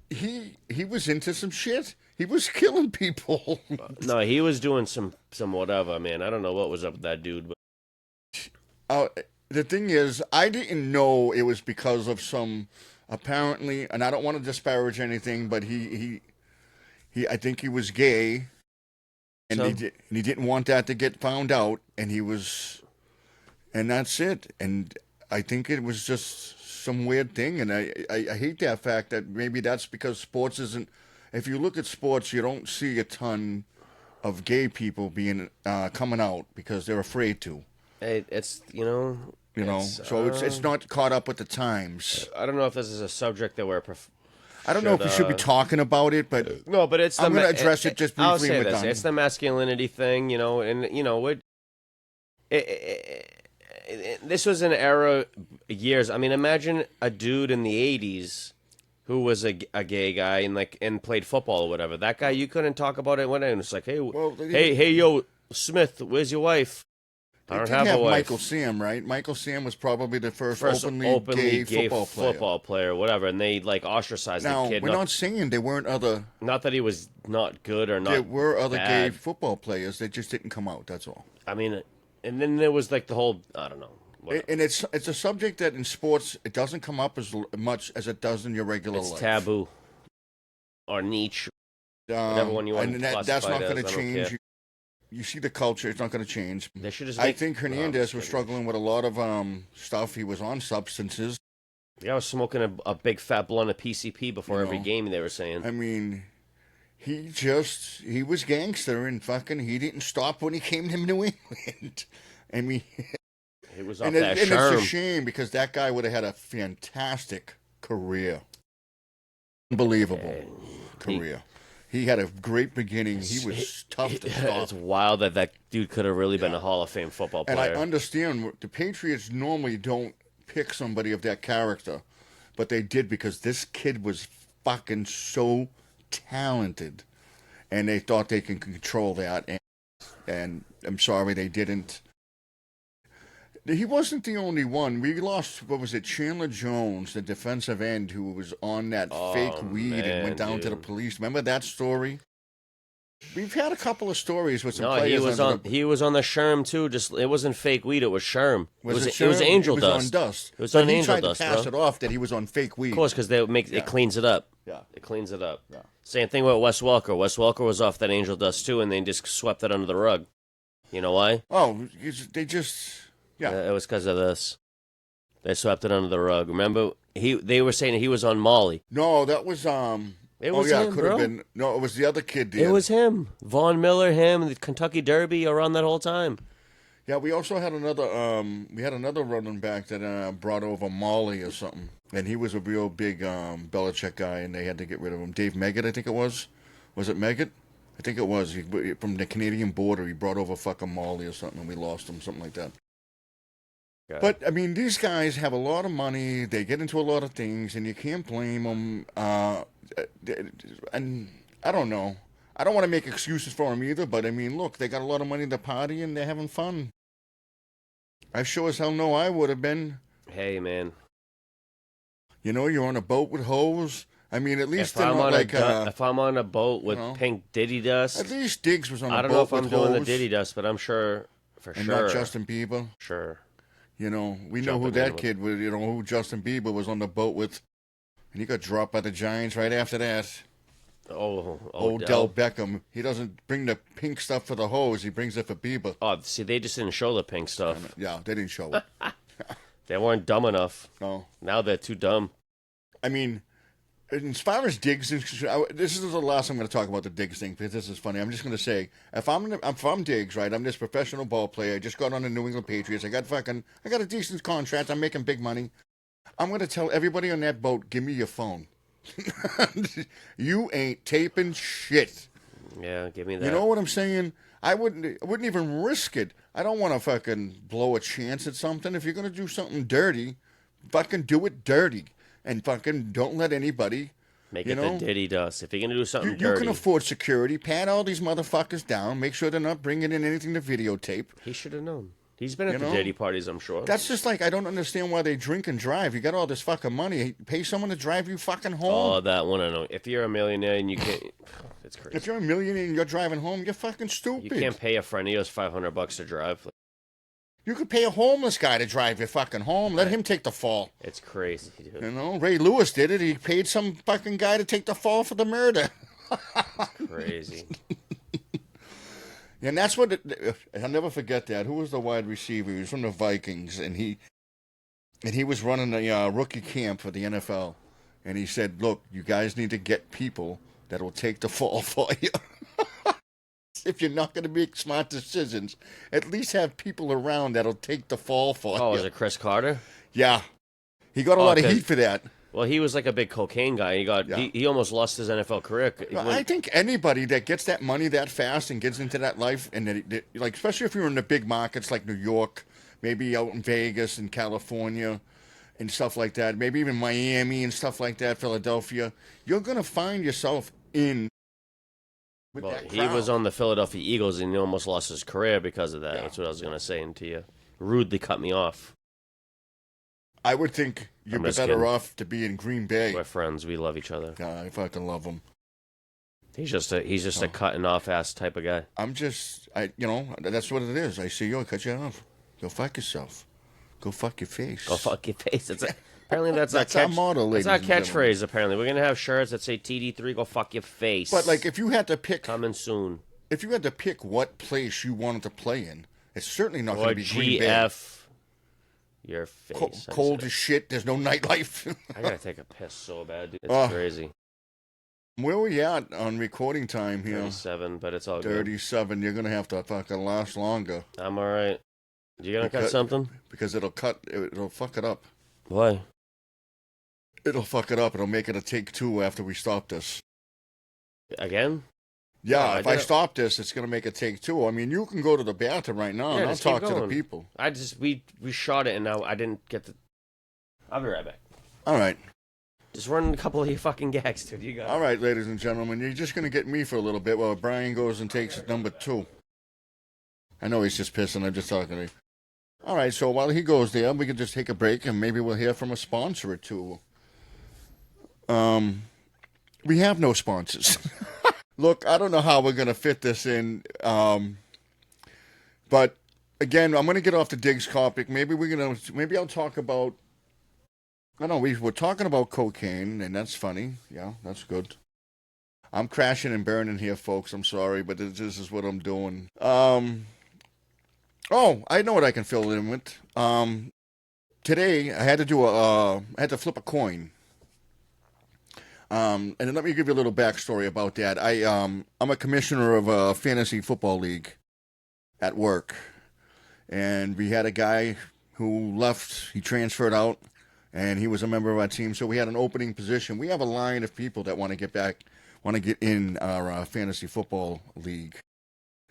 he was into some shit. He was killing people. No, he was doing some whatever, man. I don't know what was up with that dude, but The thing is, I didn't know it was because of some apparently, and I don't want to disparage anything, but he I think he was gay, and So? he didn't want that to get found out, and that's it. And I think it was just some weird thing, and I hate that fact that maybe that's because sports isn't. If you look at sports, you don't see a ton of gay people being coming out because they're afraid to. hey, it's So it's not caught up with the times. I don't know if this is a subject that we're. I don't know if we should be talking about it, but No, but it's. I'm going to address it just briefly. I'll say and we're this: done. it's the masculinity thing, and this was an era, years. I mean, imagine a dude in the '80s who was a gay guy and played football or whatever. That guy, you couldn't talk about it when it's like, hey, yo, Smith, where's your wife? I don't have a wife. Michael Sam, right? Michael Sam was probably the first openly gay football player, whatever, and they ostracized now, the kid. we're not saying there weren't other. Not that he was not good or not. There were other bad. gay football players. They just didn't come out. That's all. I mean, and then there was the whole. I don't know. Whatever. And it's a subject that in sports it doesn't come up as much as it does in your regular life. It's taboo or niche, whatever one you want and to classify that's not it as, going to I don't change. care. You see the culture; it's not going to change. They should just. I think Hernandez was struggling with a lot of stuff. He was on substances. The guy was smoking a big fat blunt of PCP before every game. They were saying. I mean, he was gangster and fucking. He didn't stop when he came to New England. I mean, he was off and that it's sherm. a shame because that guy would have had a fantastic career, unbelievable career. He had a great beginning. He was tough to stop. It's wild that dude could have really been a Hall of Fame football player. And I understand the Patriots normally don't pick somebody of that character, but they did because this kid was fucking so talented, and they thought they could control that. And I'm sorry they didn't. He wasn't the only one. We lost, what was it, Chandler Jones, the defensive end who was on that fake weed and went down to the police. Remember that story? We've had a couple of stories with some players. He was on the Sherm too. Just it wasn't fake weed. It was Sherm. It was Sherm? angel It was dust. on dust. It was on angel he tried dust, to pass bro. it off that he was on fake weed. Of course, because it cleans it up. Yeah. It cleans it up. Yeah. Same thing with Wes Welker. Wes Welker was off that angel dust too, and they just swept it under the rug. You know why? Oh, they just... Yeah. It was because of this. They swept it under the rug. Remember, they were saying he was on Molly. No, that was It was him, it could have been. No, it was the other kid. It was him. Vaughn Miller, him, the Kentucky Derby around that whole time. Yeah, we also had another running back that brought over Molly or something, and he was a real big Belichick guy, and they had to get rid of him. Dave Meggett, I think it was. Was it Meggett? I think it was. From the Canadian border, he brought over fucking Molly or something, and we lost him, something like that. But, I mean, these guys have a lot of money. They get into a lot of things, and you can't blame them. And I don't know. I don't want to make excuses for them either, but, I mean, look, they got a lot of money to party, and they're having fun. I sure as hell know I would have been. Hey, man. You know, you're on a boat with hoes. I mean, at least they're not like... if I'm on a boat with pink Diddy dust... At least Diggs was on a boat with I don't know if I'm doing the hoes, Diddy dust, but I'm sure, for and sure. not Justin Bieber. Sure. You know, we know who that kid was, you know, who Justin Bieber was on the boat with. And he got dropped by the Giants right after that. Odell Beckham. He doesn't bring the pink stuff for the hose. He brings it for Bieber. Oh, see, they just didn't show the pink stuff. Yeah, they didn't show it. They weren't dumb enough. No. Now they're too dumb. I mean, as far as Diggs, this is the last I'm going to talk about the Diggs thing because this is funny. I'm just going to say, if I'm Diggs, right? I'm this professional ball player. I just got on the New England Patriots. I got a decent contract. I'm making big money. I'm going to tell everybody on that boat, give me your phone. You ain't taping shit. Yeah, give me that. You know what I'm saying? I wouldn't even risk it. I don't want to fucking blow a chance at something. If you're going to do something dirty, fucking do it dirty. And fucking don't let anybody, Make you it know, the Diddy does. If you're going to do something you dirty. can afford security. Pat all these motherfuckers down. Make sure they're not bringing in anything to videotape. He should have known. He's been at the Diddy parties, I'm sure. That's just like, I don't understand why they drink and drive. You got all this fucking money. Pay someone to drive you fucking home. Oh, that one I know. If you're a millionaire and you can't... It's crazy. If you're a millionaire and you're driving home, you're fucking stupid. You can't pay a friend of yours $500 to drive. You could pay a homeless guy to drive you fucking home. Let him take the fall. It's crazy, dude. You know, Ray Lewis did it. He paid some fucking guy to take the fall for the murder. Crazy. And that's what I'll never forget that. Who was the wide receiver? He was from the Vikings, and he was running a rookie camp for the NFL. And he said, "Look, you guys need to get people that will take the fall for you. If you're not going to make smart decisions, at least have people around that'll take the fall for you." Oh, is it Chris Carter? Yeah, he got a lot of heat for that. Well, he was like a big cocaine guy. He almost lost his NFL career. I think anybody that gets that money that fast and gets into that life, and like especially if you're in the big markets like New York, maybe out in Vegas and California, and stuff like that, maybe even Miami and stuff like that, Philadelphia, you're gonna find yourself in. Well, he was on the Philadelphia Eagles and he almost lost his career because of that. Yeah. That's what I was gonna say to you. Rudely cut me off. I would think you'd be better off to be in Green Bay. We're friends. We love each other. God, I fucking love him. He's just a cutting off ass type of guy. That's what it is. I see you, I cut you off. Go fuck yourself. Go fuck your face. Go fuck your face. Apparently that's our motto, ladies That's our and gentlemen. catchphrase. Apparently, we're gonna have shirts that say TD3. Go fuck your face. But like, if you had to pick, coming soon. If you had to pick what place you wanted to play in, it's certainly not going to be Green Bay. GF. Your face. Cold as shit. There's no nightlife. I gotta take a piss so bad, dude. It's crazy. Where are we at on recording time here? 37, but it's all 37. You're gonna have to fucking last longer. I'm all right. You gonna cut something? Because it'll fuck it up. Why? It'll fuck it up. It'll make it a take two after we stop this. Again? Yeah, if I stop this, it's going to make a take two. I mean, you can go to the bathroom right now and I'll talk to the people. We shot it and now I didn't get the... I'll be right back. All right. Just run a couple of your fucking gags, dude. You got it. All right, ladies and gentlemen, you're just going to get me for a little bit while Brian goes and takes number 2. I know he's just pissing. I'm just talking to you. All right, so while he goes there, we can just take a break and maybe we'll hear from a sponsor or two. We have no sponsors. Look, I don't know how we're going to fit this in, but again, I'm going to get off the Diggs topic. Maybe I'll talk about, I don't know, we're talking about cocaine, and that's funny. Yeah, that's good. I'm crashing and burning here, folks. I'm sorry, but this is what I'm doing. I know what I can fill it in with. Today, I had to flip a coin. And let me give you a little backstory about that. I'm a commissioner of a fantasy football league at work. And we had a guy who left, he transferred out, and he was a member of our team. So we had an opening position. We have a line of people that want to get in our fantasy football league.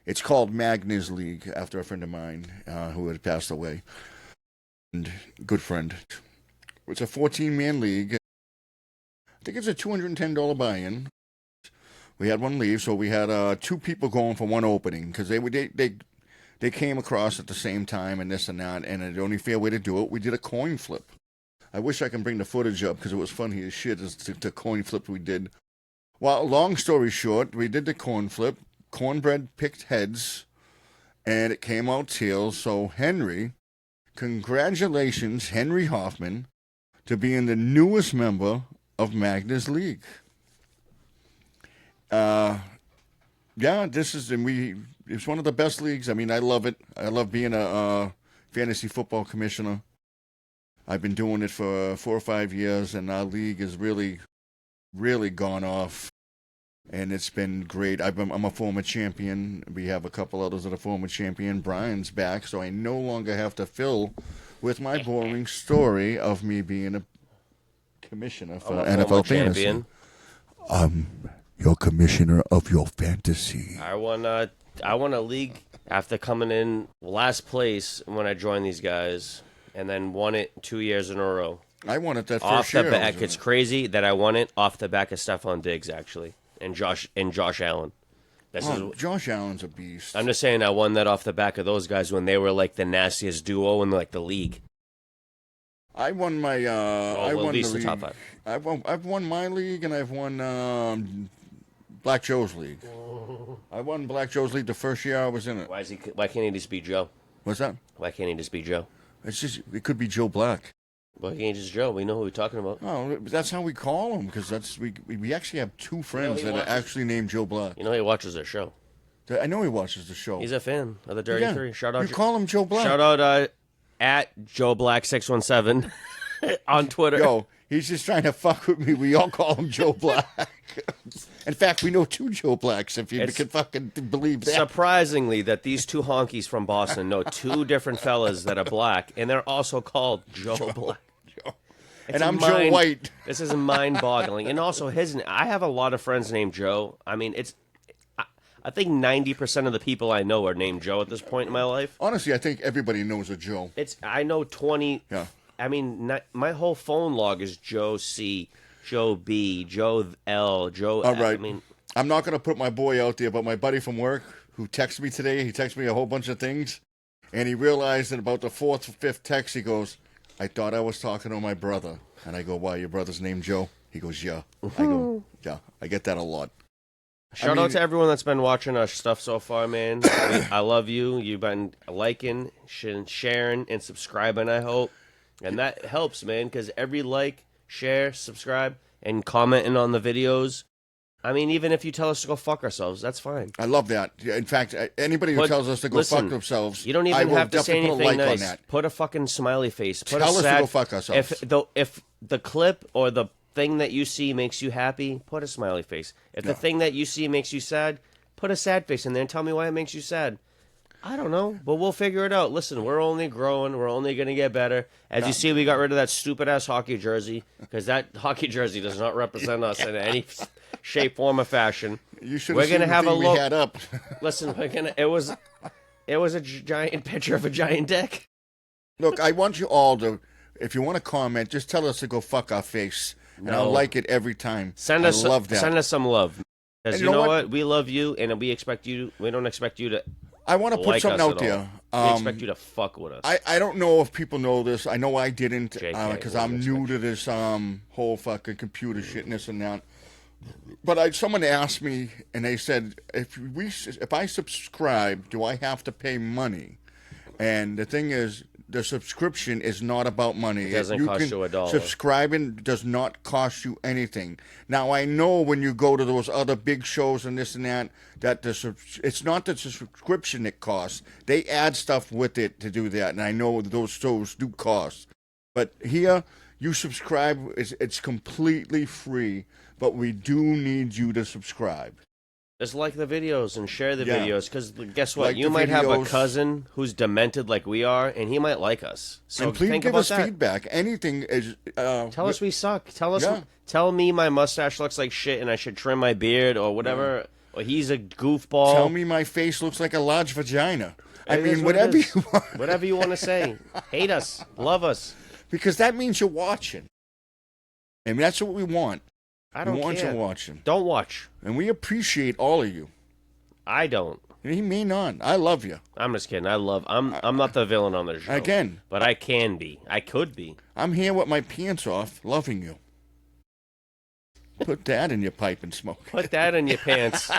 It's called Magnus League, after a friend of mine who had passed away. And good friend. It's a 14-man league. I think it's a $210 buy-in. We had one leave, so we had 2 people going for one opening because they came across at the same time and this and that, and the only fair way to do it, we did a coin flip. I wish I can bring the footage up because it was funny as shit as the coin flip we did. Well, long story short, we did the coin flip. Cornbread picked heads, and it came out tails. So Henry, congratulations, Henry Hoffman, to being the newest member of Magnus League. It's one of the best leagues. I mean, I love it. I love being a fantasy football commissioner. I've been doing it for 4 or 5 years, and our league is really really gone off, and it's been great. I'm a former champion. We have a couple others that are former champion. Brian's back, so I no longer have to fill with my boring story of me being a commissioner for NFL fantasy. Champion. Your commissioner of your fantasy. I won a league after coming in last place when I joined these guys, and then won it 2 years in a row. I won it that Off first the year. back, it's crazy that I won it off the back of Stefon Diggs, actually, and Josh Allen. Josh Allen's a beast. I'm just saying I won that off the back of those guys when they were like the nastiest duo in like the league. I won my. I won at least the the league. top 5. I've won my league, and I've won Black Joe's league. I won Black Joe's league the first year I was in it. Why can't he just be Joe? What's that? Why can't he just be Joe? It could be Joe Black. Why can't he just Joe? We know who we're talking about. Oh, that's how we call him, because we actually have two friends that are actually named Joe Black. You know he watches our show. I know he watches the show. He's a fan of the Dirty Three. Shout out. You call him Joe Black. Shout out at Joe Black 617 on Twitter. Yo, he's just trying to fuck with me. We all call him Joe Black. In fact, we know two Joe Blacks, if you can fucking believe that. Surprisingly, that these two honkies from Boston know two different fellas that are black, and they're also called Joe Black. And I'm Joe White. This is mind-boggling. And also, I have a lot of friends named Joe. I mean, I think 90% of the people I know are named Joe at this point in my life. Honestly, I think everybody knows a Joe. I know 20. Yeah. I mean, my whole phone log is Joe C, Joe B, Joe L, Joe. All right. I mean, I'm not going to put my boy out there, but my buddy from work who texted me today, he texted me a whole bunch of things, and he realized that about the fourth or fifth text, he goes, I thought I was talking to my brother. And I go, why, your brother's named Joe? He goes, yeah. I go, yeah. I get that a lot. Shout out to everyone that's been watching our stuff so far, man. I love you. You've been liking, sharing, and subscribing, I hope. And that helps, man, because every like, share, subscribe, and commenting on the videos. I mean, even if you tell us to go fuck ourselves, that's fine. I love that. In fact, anybody who tells us to go fuck themselves, you don't even have to say anything nice. On that. Put a fucking smiley face. Tell us to go fuck ourselves. If the clip or the thing that you see makes you happy, put a smiley face. If the thing that you see makes you sad, put a sad face in there and tell me why it makes you sad. I don't know, but we'll figure it out. Listen, we're only growing. We're only going to get better. As you see, we got rid of that stupid-ass hockey jersey because that hockey jersey does not represent us in any shape, form, or fashion. You should we're have going to seen have the a thing look. we had up. Listen, it was a giant picture of a giant dick. Look, I want you all to, if you want to comment, just tell us to go fuck our face. And I'll like it every time. Love that. Send us some love. Because you know what? We love you, and we don't expect you to. I want to put like something out there. We expect you to fuck with us. I don't know if people know this. I know I didn't because I'm new to this whole fucking computer shit and this and that. But someone asked me, and they said, if I subscribe, do I have to pay money? And the thing is, the subscription is not about money. It doesn't cost you $1. Subscribing does not cost you anything. Now, I know when you go to those other big shows and this and that, it's not the subscription that costs. They add stuff with it to do that, and I know those shows do cost. But here, you subscribe, it's completely free, but we do need you to subscribe. Just like the videos and share the videos, because guess what? Like you might have a cousin who's demented like we are, and he might like us. So and please think give about us that. feedback. Anything is. Tell us we suck. Tell me my mustache looks like shit, and I should trim my beard or whatever. Or he's a goofball. Tell me my face looks like a large vagina. I mean, whatever you want. Whatever you want to say. Hate us. Love us. Because that means you're watching. I mean, that's what we want. I don't we want care. you watching. Don't watch. And we appreciate all of you. I don't. He may not. I love you. I'm just kidding. I'm not the villain on the show. Again. But I can be. I could be. I'm here with my pants off, loving you. Put that in your pipe and smoke. Put that in your pants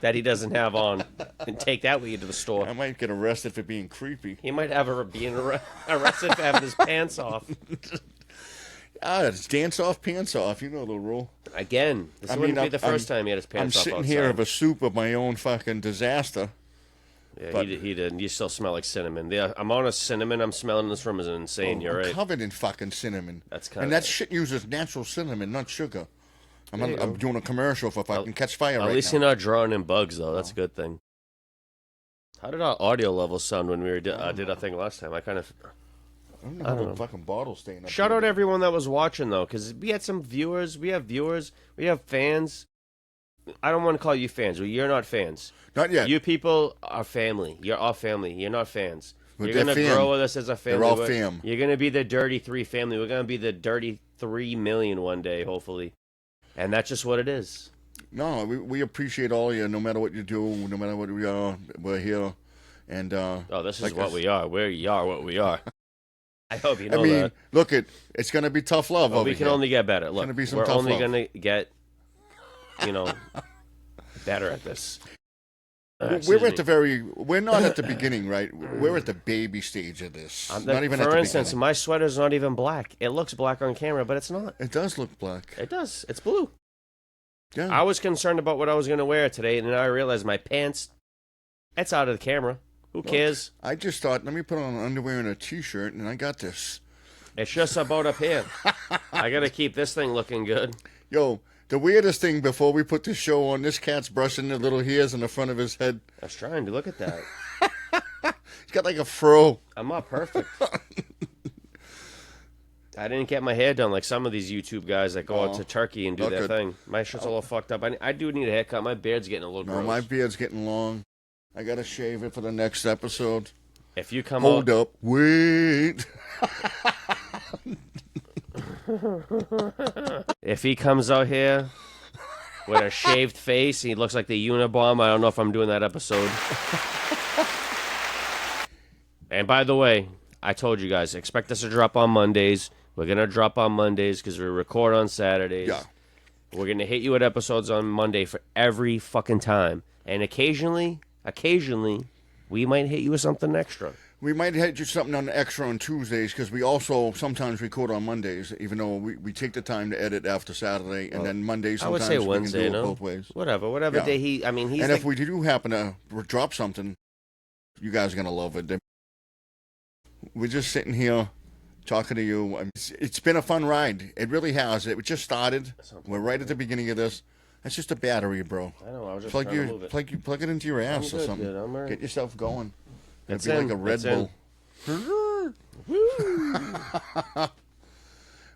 that he doesn't have on, and take that with you to the store. I might get arrested for being creepy. He might have arrested for having his pants off. It's dance off, pants off. You know the rule. Again, this wouldn't be the first time he had his pants off outside. I'm sitting here of a soup of my own fucking disaster. Yeah, but he did. You still smell like cinnamon. The amount of cinnamon I'm smelling in this room is insane. You're right. Covered in fucking cinnamon. That's kind and that shit uses natural cinnamon, not sugar. I'm doing a commercial for fucking Catch Fire right now. At least you're not drawing in bugs, though. That's a good thing. How did our audio levels sound when we did our thing last time? I don't know. Fucking bottle staying up. Shout out everyone that was watching, though, because we had some viewers. We have fans. I don't want to call you fans. Well, you're not fans. Not yet. You people are family. You're all family. You're not fans. But you're going to grow with us as a family. They're all fam. You're going to be the Dirty 3 family. We're going to be the Dirty 3 million one day, hopefully. And that's just what it is. No, we appreciate all of you, no matter what you do, no matter what we are. We're here. And this is what we are. We are what we are. I hope you know that. Look, it's going to be tough love over here. We can only get better. Look, we're only going to get, better at this. We're not at the beginning, right? We're at the baby stage of this. Not even at the instance, beginning. my sweater's not even black. It looks black on camera, but it's not. It does look black. It does. It's blue. Yeah. I was concerned about what I was going to wear today, and then I realized my pants, it's out of the camera. Who cares? I just thought, let me put on underwear and a T-shirt, and I got this. It's just about up here. I got to keep this thing looking good. Yo, the weirdest thing before we put this show on, this cat's brushing the little hairs in the front of his head. I was trying to look at that. He's got like a fro. I'm not perfect. I didn't get my hair done like some of these YouTube guys that go out to Turkey and do their thing. My shit's a little fucked up. I do need a haircut. My beard's getting a little gross. No, my beard's getting long. I got to shave it for the next episode. If you come Hold up. Wait. If he comes out here with a shaved face, he looks like the Unabomber. I don't know if I'm doing that episode. And by the way, I told you guys, expect us to drop on Mondays. We're going to drop on Mondays because we record on Saturdays. Yeah. We're going to hit you with episodes on Monday for every fucking time. And occasionally, we might hit you with something extra. We might hit you something on the extra on Tuesdays because we also sometimes record on Mondays, even though we take the time to edit after Saturday, and then Mondays sometimes I would say Wednesday, we can do it both ways. Whatever day he's and if we do happen to drop something, you guys are going to love it. We're just sitting here talking to you. It's been a fun ride. It really has. It just started. We're right at the beginning of this. That's just a battery, bro. I know. I was just trying to move it. Plug it into your ass or something. Dude, Get yourself going. It'd It's be like a Red Bull.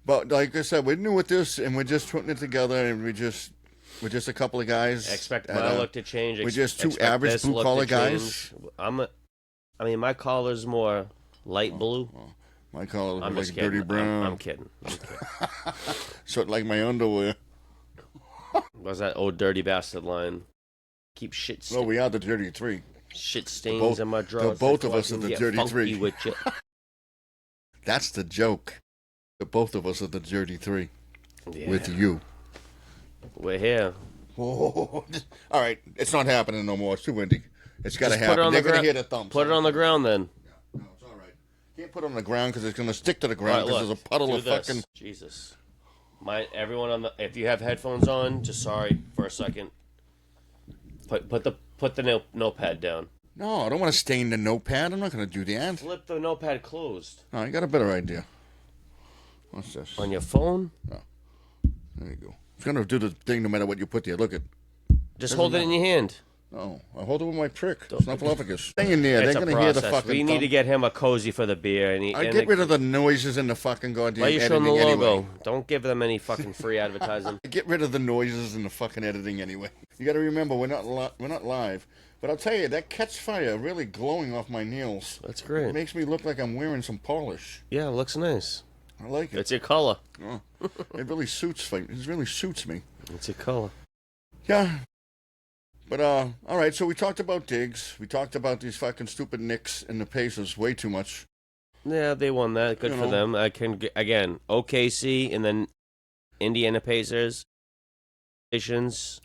But like I said, we're new with this, and we're just putting it together, and we're just a couple of guys. Expect my look to change. We're just two average blue collar guys. My collar's more light blue. My collar I'm is just like dirty brown. I'm kidding. So like my underwear. What's that old dirty bastard line? Keep shit. No, we are the dirty three. Shit stains in my drawers. The both of us are the dirty three. With you. That's the joke. The both of us are the dirty three. Yeah. With you. We're here. Oh, all right, it's not happening no more. It's too windy. It's got to happen. They're going to hear the thumps. Put it on the ground then. No, it's all right. Can't put it on the ground because it's going to stick to the ground because there's a puddle of fucking. Jesus. Everyone if you have headphones on, just sorry for a second. Put the notepad down. No, I don't want to stain the notepad. I'm not going to do that. Flip the notepad closed. No, I got a better idea. What's this? On your phone? Oh. There you go. It's going to do the thing no matter what you put there. Look at. Just hold it in your hand. No, I hold it with my prick. Snuffleupagus. Stay in there. They're going to hear the fucking. We need to get him a cozy for the beer. I get rid of the noises in the fucking goddamn editing. Why you showing the logo? Anyway. Don't give them any fucking free advertising. Get rid of the noises in the fucking editing anyway. You got to remember we're not live. But I'll tell you, that Catch Fire really glowing off my nails. That's great. It makes me look like I'm wearing some polish. Yeah, it looks nice. I like it. It's your color. Oh, it really suits me. It really suits me. It's your color. Yeah. But, all right, so we talked about Diggs. We talked about these fucking stupid Knicks and the Pacers way too much. Yeah, they won that. Good for them. Again, OKC and then Indiana Pacers.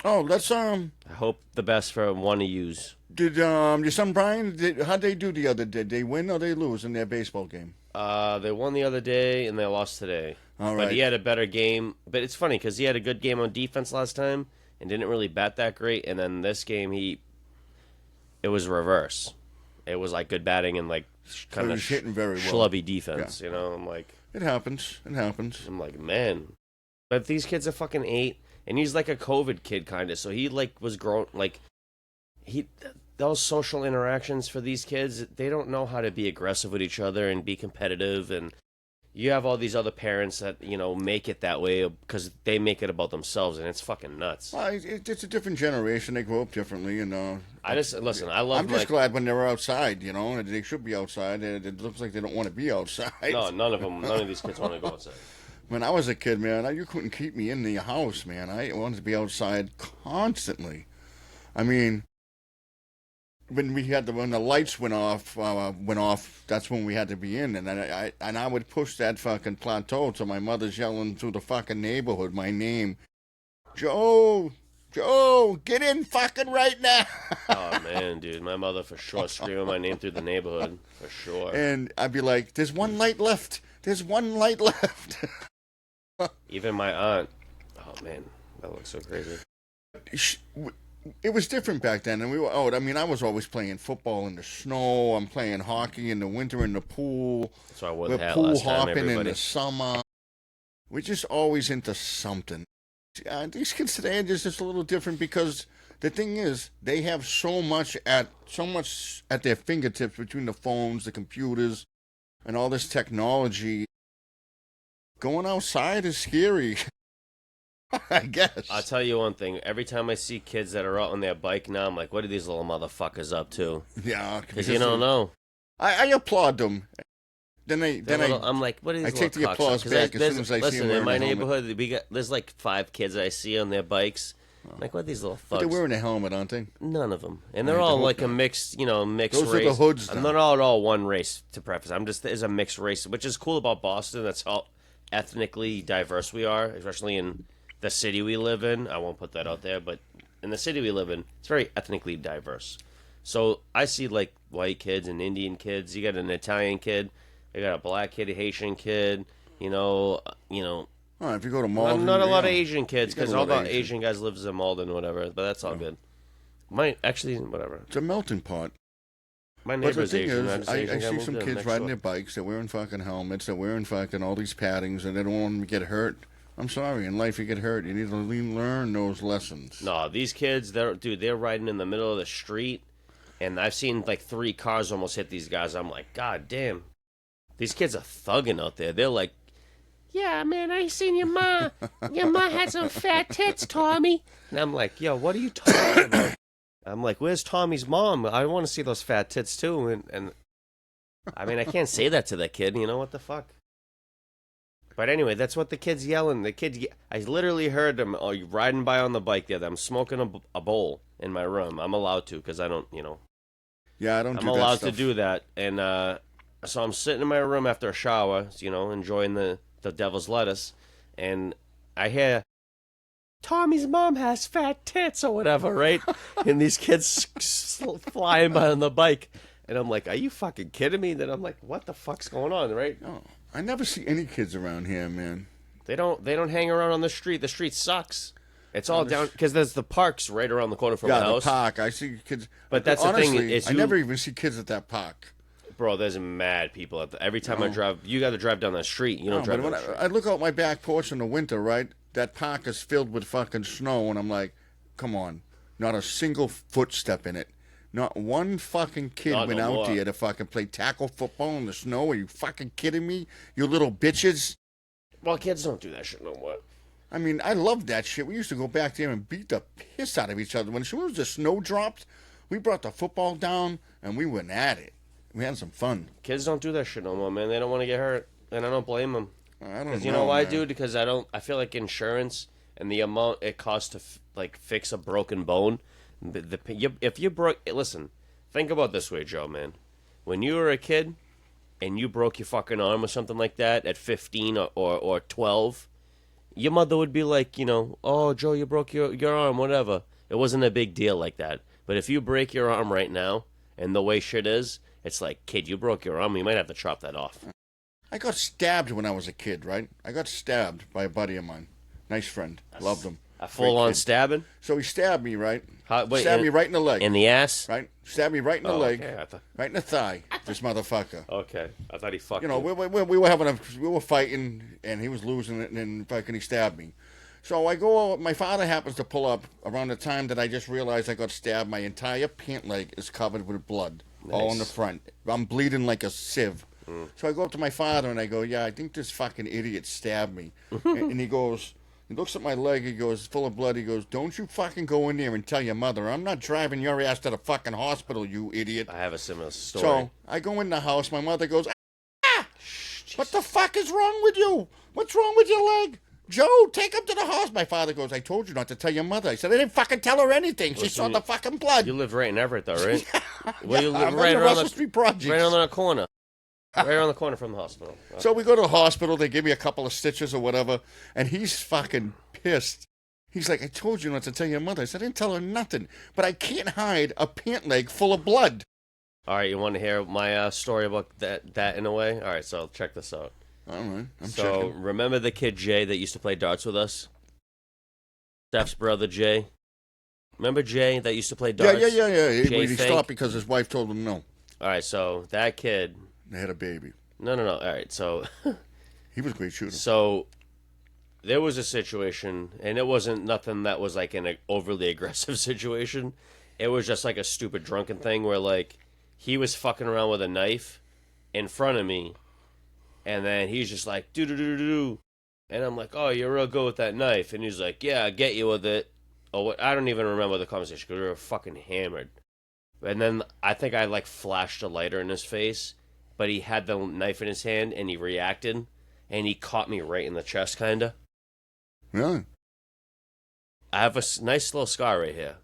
Oh, let's, I hope the best for one of yous. Did, your son Brian, how'd they do the other day? Did they win or they lose in their baseball game? They won the other day and they lost today. All right. But he had a better game. But it's funny because he had a good game on defense last time and didn't really bat that great. And then this game, it was reverse. It was like good batting and like kind of hitting very well. Schlubby defense. Yeah. You know, I'm like, it happens. I'm like, man. But these kids are fucking 8. and he's like a COVID kid kind of. So he like was grown like he those social interactions for these kids. They don't know how to be aggressive with each other and be competitive. And you have all these other parents that make it that way because they make it about themselves, and it's fucking nuts. Well, it's a different generation. They grow up differently, and I just listen. I love. I'm just glad when they're outside. They should be outside. It looks like they don't want to be outside. No, none of these kids want to go outside. When I was a kid, man, you couldn't keep me in the house, man. I wanted to be outside constantly. I mean, when the lights went off, that's when we had to be in, and I would push that fucking plateau till my mother's yelling through the fucking neighborhood my name, Joe, get in fucking right now. Oh man, dude, my mother for sure screaming my name through the neighborhood for sure. And I'd be like, "There's one light left. There's one light left." Even my aunt. Oh man, that looks so crazy. It was different back then, and we were out. I mean, I was always playing football in the snow. I'm playing hockey in the winter in the pool. So I wore We're the hat pool last time, hopping everybody. in the summer. We're just always into something. These kids today are just a little different because the thing is, they have so much at their fingertips between the phones, the computers, and all this technology. Going outside is scary. I guess. I'll tell you one thing. Every time I see kids that are out on their bike now, I'm like, what are these little motherfuckers up to? Yeah. Because you don't know. I applaud them. I'm like, what are these I take the applause back as soon as I see them in my wearing a helmet. neighborhood, there's like 5 kids I see on their bikes. I'm like, what are these little fucks? But they're wearing a helmet, aren't they? None of them. And they're all like a mixed, mixed Those race. are the hoods, I'm though. not all at all one race, to preface. There's a mixed race, which is cool about Boston. That's how ethnically diverse we are, especially in the city we live in. I won't put that out there, but in the city we live in, it's very ethnically diverse. So I see like white kids and Indian kids. You got an Italian kid, you got a black kid, a Haitian kid. Oh, if you go to Malden, Not a lot of Asian kids You got because a all lot of the Asian guys lives in Malden, whatever. But that's all good. Whatever. It's a melting pot. My But the neighbor's thing Asian. is, I see some kids riding their bikes. They're wearing fucking helmets. They're wearing fucking all these paddings, and they don't want them to get hurt. I'm sorry. In life, you get hurt. You need to learn those lessons. No, these kids, they're riding in the middle of the street, and I've seen like 3 cars almost hit these guys. I'm like, God damn, these kids are thugging out there. They're like, yeah, man, I seen your ma. Your ma had some fat tits, Tommy. And I'm like, yo, what are you talking about? I'm like, where's Tommy's mom? I want to see those fat tits too. And I mean, I can't say that to the kid. What the fuck? But anyway, that's what the kid's yelling. I literally heard them riding by on the bike the other. I'm smoking a bowl in my room. I'm allowed to because I don't, Yeah, I don't. I'm allowed to do that. And so I'm sitting in my room after a shower, enjoying the devil's lettuce, and I hear Tommy's mom has fat tits or whatever, right? And these kids flying by on the bike, and I'm like, are you fucking kidding me? Then I'm like, what the fuck's going on, right? No, I never see any kids around here, man. They don't hang around on the street. The street sucks. It's all down because there's the parks right around the corner from my house. Yeah, the park. I see kids. But that's honestly, the thing. I never even see kids at that park. Bro, there's mad people at every time I drive. You got to drive down that street. You don't drive down the street. I look out my back porch in the winter, right? That park is filled with fucking snow, and I'm like, come on, not a single footstep in it. Not one fucking kid went out there to fucking play tackle football in the snow. Are you fucking kidding me? You little bitches. Well, kids don't do that shit no more. I mean, I loved that shit. We used to go back there and beat the piss out of each other. As soon as the snow dropped, we brought the football down, and we went at it. We had some fun. Kids don't do that shit no more, man. They don't want to get hurt, and I don't blame them. I don't know. Because you know why, dude? Because I feel like insurance and the amount it costs to fix a broken bone. If you broke, listen, think about it this way, Joe, man. When you were a kid and you broke your fucking arm or something like that at 15 or 12, your mother would be like, oh, Joe, you broke your arm, whatever. It wasn't a big deal like that. But if you break your arm right now, and the way shit is, it's like, kid, you broke your arm, you might have to chop that off. I got stabbed when I was a kid, right? I got stabbed by a buddy of mine. Nice friend. Loved him. A full-on stabbing? So he stabbed me, right? Wait, stabbed me right in the leg. In the ass? Right? Stabbed me right in the leg. Okay. Right in the thigh. This motherfucker. Okay. I thought he fucked we were fighting, and he was losing it, and then fucking he stabbed me. So I go. My father happens to pull up around the time that I just realized I got stabbed. My entire pant leg is covered with blood, all in the front. I'm bleeding like a sieve. So I go up to my father and I go, "Yeah, I think this fucking idiot stabbed me." And he goes, he looks at my leg. He goes, full of blood. He goes, "Don't you fucking go in there and tell your mother. I'm not driving your ass to the fucking hospital, you idiot." I have a similar story. So I go in the house. My mother goes, "Ah, what the fuck is wrong with you? What's wrong with your leg? Joe, take him to the hospital." My father goes, "I told you not to tell your mother." I said, "I didn't fucking tell her anything. She saw the fucking blood." You live right in Everett, though, right? Well, you live I'm right in the around Russell Street Projects. right on the corner. Right around the corner from the hospital. Okay. So we go to the hospital. They give me a couple of stitches or whatever, and he's fucking pissed. He's like, "I told you not to tell your mother." I said, "I didn't tell her nothing, but I can't hide a pant leg full of blood." All right, you want to hear my story about that in a way? All right, so check this out. All right, I'm so checking. remember the kid Jay that used to play darts with us? Steph's brother Jay. Remember Jay that used to play darts? Yeah. Jay He Fink? stopped because his wife told him no. All right, so that kid. They had a baby. No. All right, so He was a great shooter. so there was a situation, and it wasn't nothing that was like an overly aggressive situation. It was just like a stupid drunken thing where like he was fucking around with a knife in front of me, and then he's just like do, and I'm like, "Oh, you're real good with that knife," and he's like, "Yeah, I get you with it." Or what? I don't even remember the conversation because we were fucking hammered. And then I think I like flashed a lighter in his face, but he had the knife in his hand and he reacted, and he caught me right in the chest, kinda. Really? I have a nice little scar right here.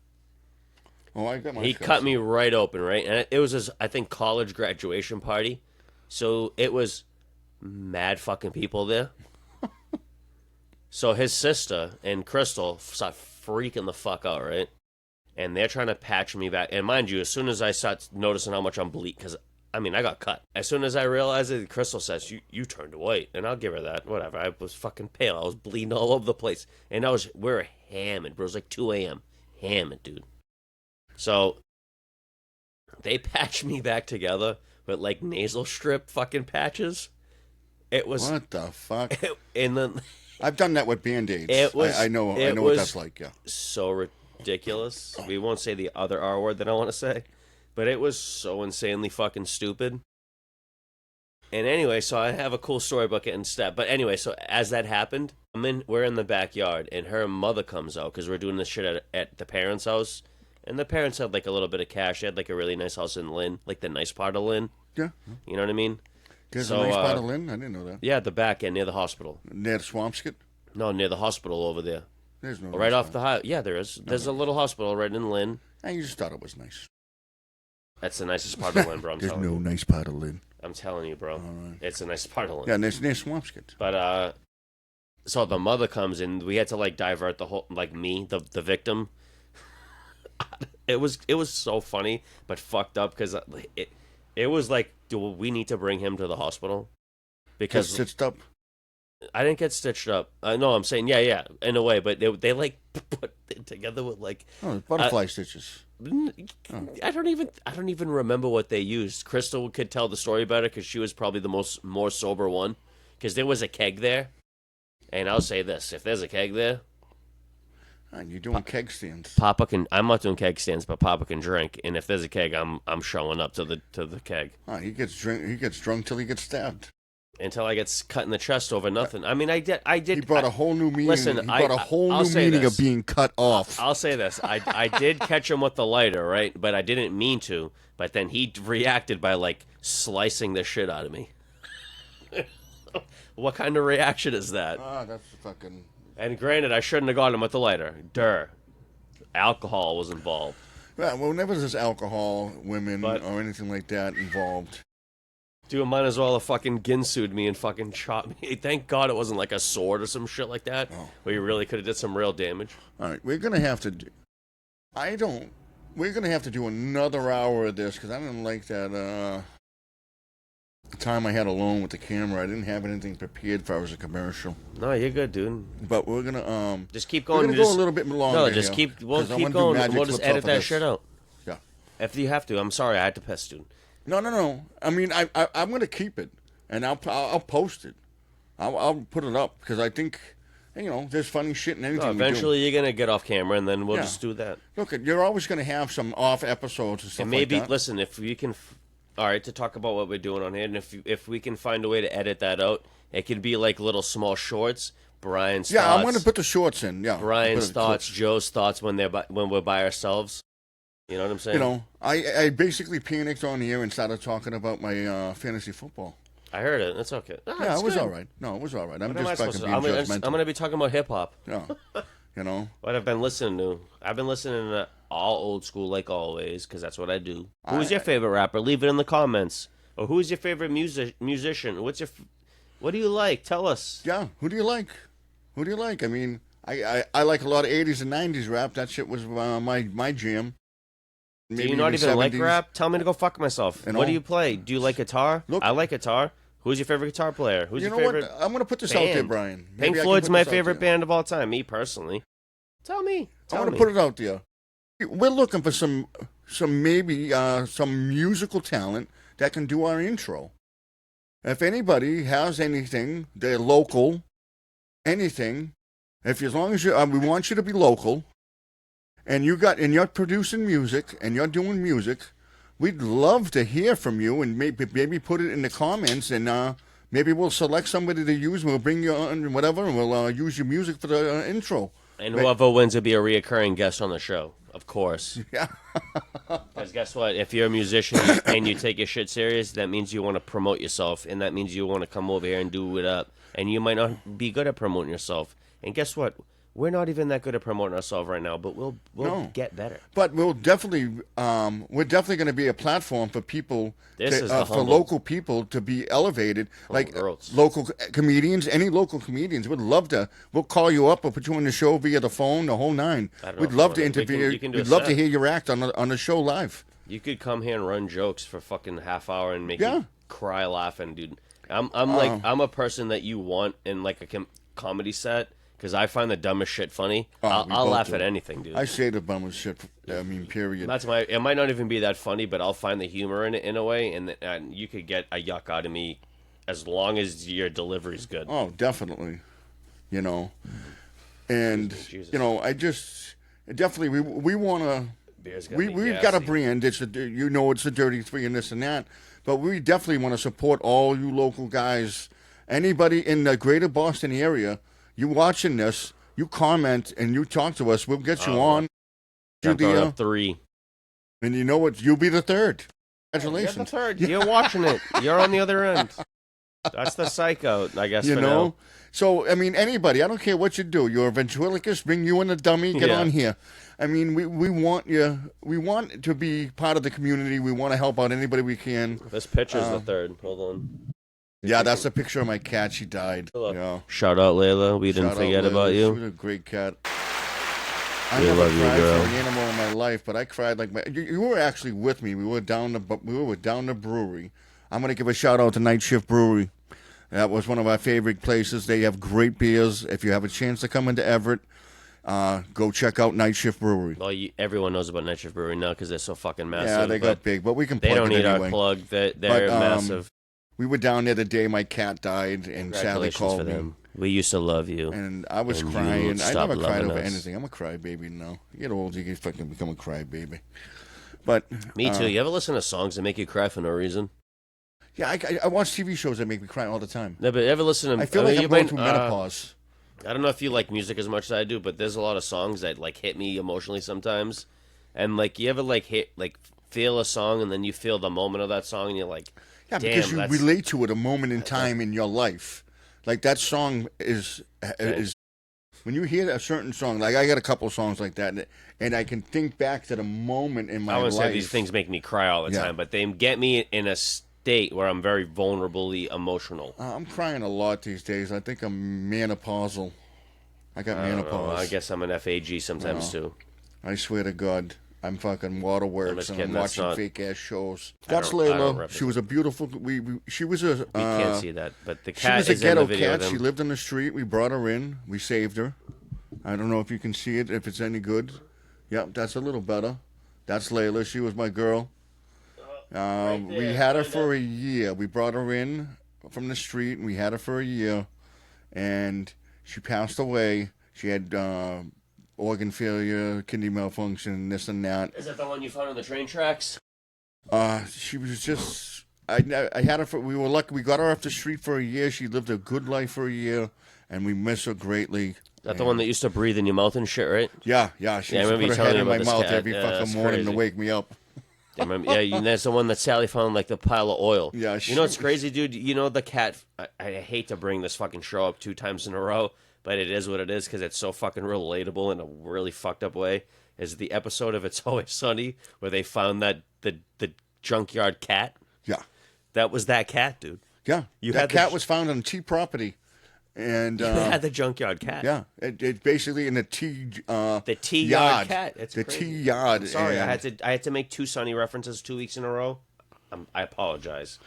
Oh, I got my. He cut me right open, right? And it was his, I think, college graduation party. So it was mad fucking people there. So his sister and Crystal start freaking the fuck out, right? And they're trying to patch me back. And mind you, as soon as I start noticing how much I'm bleeding, because, I mean, I got cut. As soon as I realized it, Crystal says, you turned white. And I'll give her that. Whatever. I was fucking pale. I was bleeding all over the place. And we were hammered, bro. It was like 2 a.m. Hammered, dude. So they patched me back together with like nasal strip fucking patches. It was What the fuck? And then I've done that with Band-Aids. It was. I know what that's like. Yeah. So ridiculous. We won't say the other R word that I want to say, but it was so insanely fucking stupid. And anyway, so I have a cool storybook and stuff. But anyway, so as that happened, we're in the backyard, and her mother comes out because we're doing this shit at the parents' house. And the parents had like a little bit of cash. They had like a really nice house in Lynn, like the nice part of Lynn. Yeah. You know what I mean? There's a nice part of Lynn? I didn't know that. Yeah, at the back end near the hospital. Near the Swampscott? No, near the hospital over there. There's no. Right off the highway. Yeah, there is. There's a little hospital right in Lynn. I just thought it was nice. That's the nicest part of Lynn, bro. There's no nice part of Lynn. I'm telling you, bro. Right. It's the nicest part of Lynn. Yeah, near Swampscott. But, so the mother comes in. We had to, like, divert the whole, like, me, the victim. It was so funny, but fucked up because it was like, do we need to bring him to the hospital? Because Get stitched up? I didn't get stitched up. No, I'm saying yeah, in a way, but they like put it together with like butterfly stitches. I don't even remember what they used. Crystal could tell the story better because she was probably the more sober one. Because there was a keg there, and I'll say this: if there's a keg there, and you're doing keg stands. Papa can. I'm not doing keg stands, but Papa can drink. And if there's a keg, I'm showing up to the keg. He gets drunk till he gets stabbed. Until I get cut in the chest over nothing. I mean, I did. He brought a whole new meaning. Listen, he brought a whole new meaning of being cut off. I'll say this: I did catch him with the lighter, right? But I didn't mean to. But then he reacted by like slicing the shit out of me. What kind of reaction is that? That's fucking. And granted, I shouldn't have got him with the lighter. Alcohol was involved. Yeah, well, whenever there's alcohol, women, or anything like that involved. Dude, might as well have fucking ginsued me and fucking shot me. Thank God it wasn't like a sword or some shit like that, where you really could have did some real damage. All right, we're gonna have to. We're gonna have to do another hour of this because I didn't like that. Time I had alone with the camera, I didn't have anything prepared for as a commercial. No, you're good, dude. But we're gonna just keep going. We're gonna go a little bit longer. No, just keep. We'll keep going. We'll just edit that shit out. Yeah. If you have to, I'm sorry, I had to piss, dude. No. I mean, I'm gonna keep it, and I'll post it. I'll put it up because I think And, there's funny shit in anything we do. Eventually, you're gonna get off camera, and then we'll Yeah. just do that. Look, you're always going to have some off episodes and stuff And maybe like that. listen, if we can, all right, to talk about what we're doing on here, and if we can find a way to edit that out, it could be like little small shorts. Brian's thoughts. Yeah, I'm going to put the shorts in. Yeah, Brian's put thoughts, Joe's thoughts when we're by ourselves. You know what I'm saying? I basically panicked on here and started talking about my fantasy football. I heard it. That's okay. No, Yeah, it's it was good. all right. No, it was all right. I'm What am I just supposed fucking to? being I'm judgmental. going to be talking about hip hop. Yeah, What I've been listening to. I've been listening to all old school, like always, because that's what I do. Who's your favorite rapper? Leave it in the comments. Or who's your favorite musician? What do you like? Tell us. Yeah, who do you like? Who do you like? I mean, I like a lot of 80s and 90s rap. That shit was my jam. Do you not even like 70s. rap? Tell me to go fuck myself. What do you play? Do you like guitar? Look, I like guitar. Who's your favorite guitar player? Who's your favorite? What? I'm going to put this out there, Brian. Pink Floyd's my favorite band of all time. Me personally. Tell me. I'm going to put it out there. We're looking for some musical talent that can do our intro. If anybody has anything, they're local, anything. As long as we want you to be local, and you're producing music and you're doing music, we'd love to hear from you and maybe put it in the comments and maybe we'll select somebody to use and we'll bring you on whatever and we'll use your music for the intro. And whoever wins will be a reoccurring guest on the show, of course. Yeah. Because guess what? If you're a musician and you take your shit serious, that means you want to promote yourself, and that means you want to come over here and do it up. And you might not be good at promoting yourself. And guess what? We're not even that good at promoting ourselves right now, but we'll get better. But we're definitely going to be a platform for people, for local people to be elevated, like local comedians. Any local comedians would love to. We'll call you up or put you on the show via the phone, the whole nine. We'd love to interview. We'd love to hear your act on the show live. You could come here and run jokes for fucking half hour and make me cry laughing, dude. I'm a person that you want in like a comedy set. Because I find the dumbest shit funny. I'll laugh at anything, dude. I say the dumbest shit. Period. It might not even be that funny, but I'll find the humor in it in a way, and you could get a yuck out of me as long as your delivery's good. Oh, definitely. And Jesus. I just definitely we want to. We've got a brand. It's it's the Dirty Three and this and that, but we definitely want to support all you local guys. Anybody in the greater Boston area. You watching this, you comment, and you talk to us. We'll get you on. Up 3. And you know what? You'll be the third. Congratulations. You're the third. You're watching it. You're on the other end. That's the psycho, I guess, now. So, I mean, anybody. I don't care what you do. You're a ventriloquist. Bring you in a dummy. Get on here. I mean, we want you. We want to be part of the community. We want to help out anybody we can. This picture's the third. Hold on. Yeah, that's a picture of my cat. She died. Yeah. Shout out, Layla. We didn't forget about you. She was a great cat. I never cried for an animal in my life, but I cried like you were actually with me. We were down the brewery. I'm gonna give a shout out to Night Shift Brewery. That was one of our favorite places. They have great beers. If you have a chance to come into Everett, go check out Night Shift Brewery. Well, everyone knows about Night Shift Brewery now because they're so fucking massive. Yeah, they got big, but we can plug it anyway. They don't need our plug. They're massive. We were down there the day my cat died, and Sally called me. We used to love you. And I was crying. I never cried over anything. I'm a crybaby now. You get old, you can fucking become a crybaby. But me too. You ever listen to songs that make you cry for no reason? Yeah, I watch TV shows that make me cry all the time. No, but ever listen to... I feel like I'm going through menopause. I don't know if you like music as much as I do, but there's a lot of songs that like hit me emotionally sometimes. And like, you ever feel a song and then you feel the moment of that song and you're like... Yeah, because you relate to it a moment in time in your life. Like that song is when you hear a certain song, like I got a couple songs like that, and I can think back to the moment in my life. I wouldn't say these things make me cry all the time, but they get me in a state where I'm very vulnerably emotional. I'm crying a lot these days. I think I'm menopausal. I got menopause. I guess I'm an FAG sometimes too. I swear to God. I'm fucking waterworks and I'm watching fake ass shows. That's Layla. She was a beautiful. She was a. We can't see that, but the cat she was is a ghetto in the video cat. She lived on the street. We brought her in. We saved her. I don't know if you can see it. If it's any good. Yep, that's a little better. That's Layla. She was my girl. Right there, we had her for a year. We brought her in from the street. And we had her for a year, and She passed away. She had organ failure, kidney malfunction, this and that. Is that the one you found on the train tracks? She was just. I had her for. We were lucky. We got her off the street for a year. She lived a good life for a year, and we miss her greatly. Is that the one that used to breathe in your mouth and shit, right? Yeah. She I used to remember put you her telling head me in about my this mouth cat. every Yeah, fucking that's morning to crazy. wake me up. I remember, and that's the one that Sally found like the pile of oil. Yeah, you know what's crazy, dude? You know the cat. I hate to bring this fucking show up 2 times in a row, but it is what it is because it's so fucking relatable in a really fucked up way. Is the episode of It's Always Sunny where they found that the junkyard cat? Yeah. That was that cat, dude. Yeah. You that had cat was found on T property. And you had the junkyard cat. yeah, it basically in the T The T yard yard cat. It's the crazy. T yard. I'm sorry, and, I had to make 2 Sunny references 2 weeks in a row. I apologize.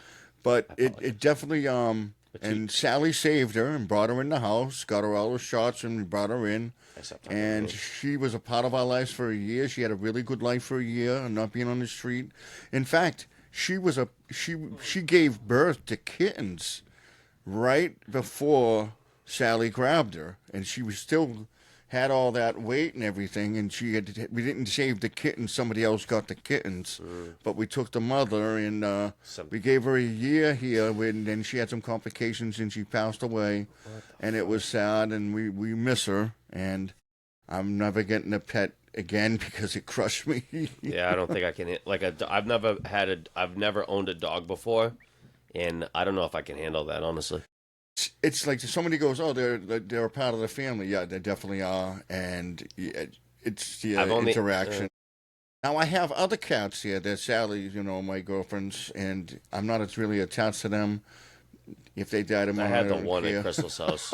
but it definitely and Sally saved her and brought her in the house, got her all the shots, and brought her in. And she was a part of our lives for a year. She had a really good life for a year, and not being on the street. In fact, she gave birth to kittens right before Sally grabbed her, and she was still had all that weight and everything, and we didn't save the kittens. Somebody else got the kittens, but we took the mother, and we gave her a year here. Then she had some complications, and she passed away, and it was sad, and we miss her, and I'm never getting a pet again because it crushed me. Yeah, I don't think I can. I've never owned a dog before, and I don't know if I can handle that, honestly. It's like somebody goes, "Oh, they're a part of the family." Yeah, they definitely are, and it's the interaction. Now I have other cats here. They're Sally's, my girlfriends, and I'm not really attached to them. If they die tomorrow, I had the don't one care. at Crystal's house.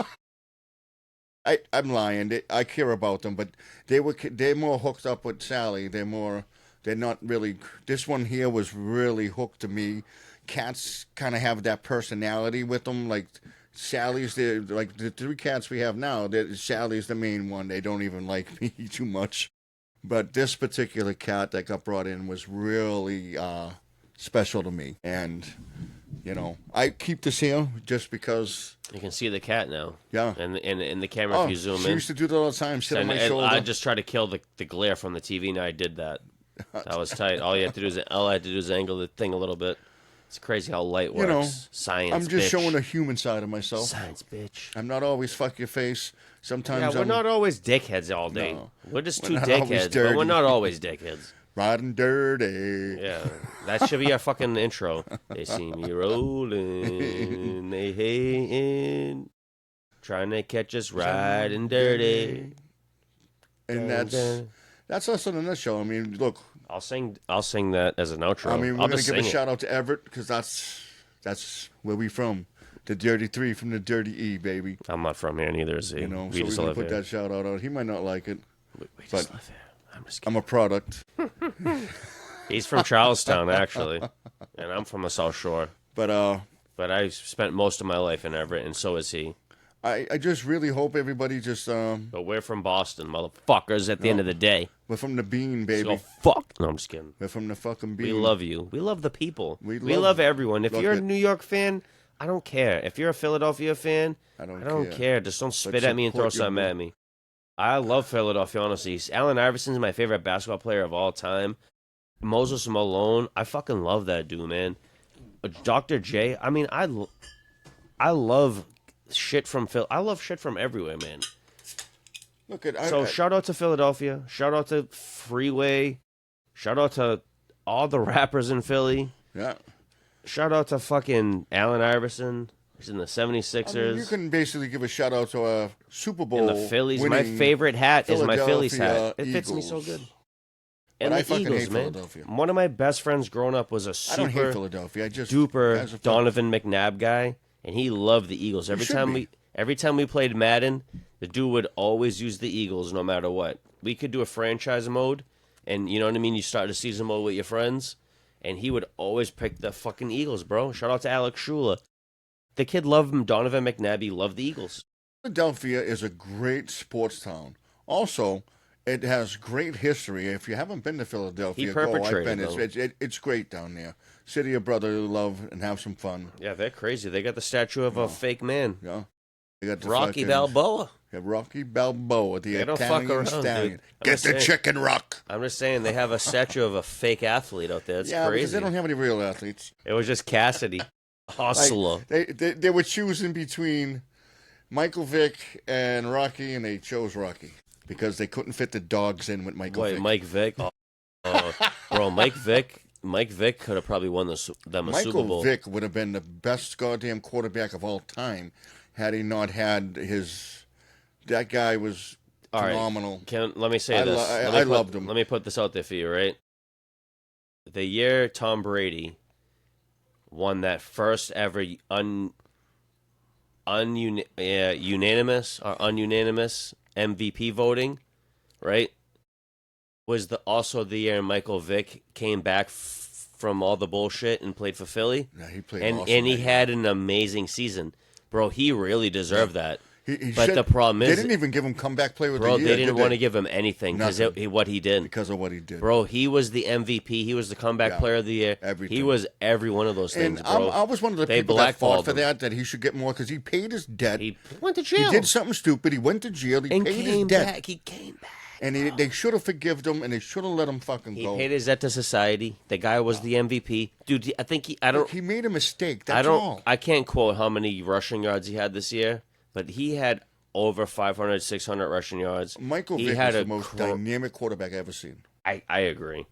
I'm lying. I care about them, but they're more hooked up with Sally. They're not really. This one here was really hooked to me. Cats kind of have that personality with them, like. Sally's like the 3 cats we have now. Sally's the main one. They don't even like me too much. But this particular cat that got brought in was really special to me. And, I keep this here just because. You can see the cat now. Yeah. And in the camera, if you zoom in. She used to do that all the time, sit on my shoulder. I just tried to kill the glare from the TV, and I did that. That was tight. All I had to do is angle the thing a little bit. It's crazy how light works. Science, I'm just bitch. showing a human side of myself. Science, bitch. I'm not always fuck your face. Sometimes we're not always dickheads all day. No. We're just We're 2 not always dickheads, but dirty. we're not always dickheads. Riding dirty. Yeah, that should be our fucking intro. They see me rolling, they hating, trying to catch us riding dirty. And that's us in a nutshell. I mean, look. I'll sing that as an outro. I mean, we're I'll gonna just give a sing it. shout out to Everett because that's where we from. The Dirty 3 from the Dirty E, baby. I'm not from here, neither is he. So we we're just gonna live put here. that shout out. He might not like it. We just but live here. I'm just kidding. I'm a product. He's from Charlestown, actually, and I'm from the South Shore. But I spent most of my life in Everett, and so is he. I just really hope everybody just But we're from Boston, motherfuckers. At the end of the day, we're from the bean, baby. so fuck. No, I'm just kidding. We're from the fucking bean. We love you. We love the people. We love love everyone. If look you're a at- New York fan, I don't care. If you're a Philadelphia fan, I don't care. care. Just don't spit at me and throw support your something at me. I love Philadelphia, honestly. Allen Iverson's my favorite basketball player of all time. Moses Malone, I fucking love that dude, man. Dr. J, I mean, I love shit from Phil. I love shit from everywhere, man. Look at Shout out to Philadelphia. Shout out to Freeway. Shout out to all the rappers in Philly. yeah. Shout out to fucking Allen Iverson. He's in the 76ers. I mean, you can basically give a shout out to a Super Bowl. in the Phillies. My winning favorite hat is my Phillies hat. Philadelphia It fits me so Eagles. good. But And I the fucking Eagles, hate man. Philadelphia. One of my best friends growing up was a I don't hate super Philadelphia. I just duper Donovan McNabb guy, and he loved the Eagles. Every should time be. we played Madden, the dude would always use the Eagles no matter what. We could do a franchise mode, and you know what I mean? You start a season mode with your friends, and he would always pick the fucking Eagles, bro. Shout out to Alex Shula. The kid loved him. Donovan McNabb, he loved the Eagles. Philadelphia is a great sports town. Also, it has great history. If you haven't been to Philadelphia, He go. I've perpetrated, been. It's great down there. City of brotherly love and have some fun. Yeah, they're crazy. They got the statue of a fake man. Yeah. They got the Rocky fucking- Balboa. Yeah, Rocky Balboa, the They don't fuck Italian around, stallion. dude. I'm Get just the saying. chicken rock. I'm just saying they have a statue of a fake athlete out there. It's Yeah, because crazy. they don't have any real athletes. It was just Cassidy. Hustler. They were choosing between Michael Vick and Rocky, and they chose Rocky because they couldn't fit the dogs in with Michael Wait, Vick. Mike Vick? Bro, Mike Vick could have probably won them a Super Michael Bowl. Vick would have been the best goddamn quarterback of all time had he not had his. That guy was All right. phenomenal. Let me say this. I loved him. Let me put this out there for you, right? The year Tom Brady won that first ever unanimous MVP voting, right? Was also the year Michael Vick came back from all the bullshit and played for Philly. Yeah, he played and awesome and he that had an amazing season, bro. He really deserved that. He But should- the problem is, they didn't even give him comeback player of bro, the year. they didn't did want to give him anything because Nothing. what he did. because of what he did. Bro, he was the MVP. He was the comeback Yeah. player of the year. Everything. He was every one of those things, And bro. I was one of the They people that fought blackballed for him. that he should get more because he paid his debt. He went to He jail. did something stupid. He went to jail. He and paid his came debt. back. He came back. And they should have forgiven him, and they should have let him fucking He go. paid his debt to society. The guy was the MVP, dude. I think He made a mistake. That's all. I can't quote how many rushing yards he had this year, but he had over 500, 600 rushing yards. Michael he Vick had was a the most dynamic quarterback I've ever seen. I agree.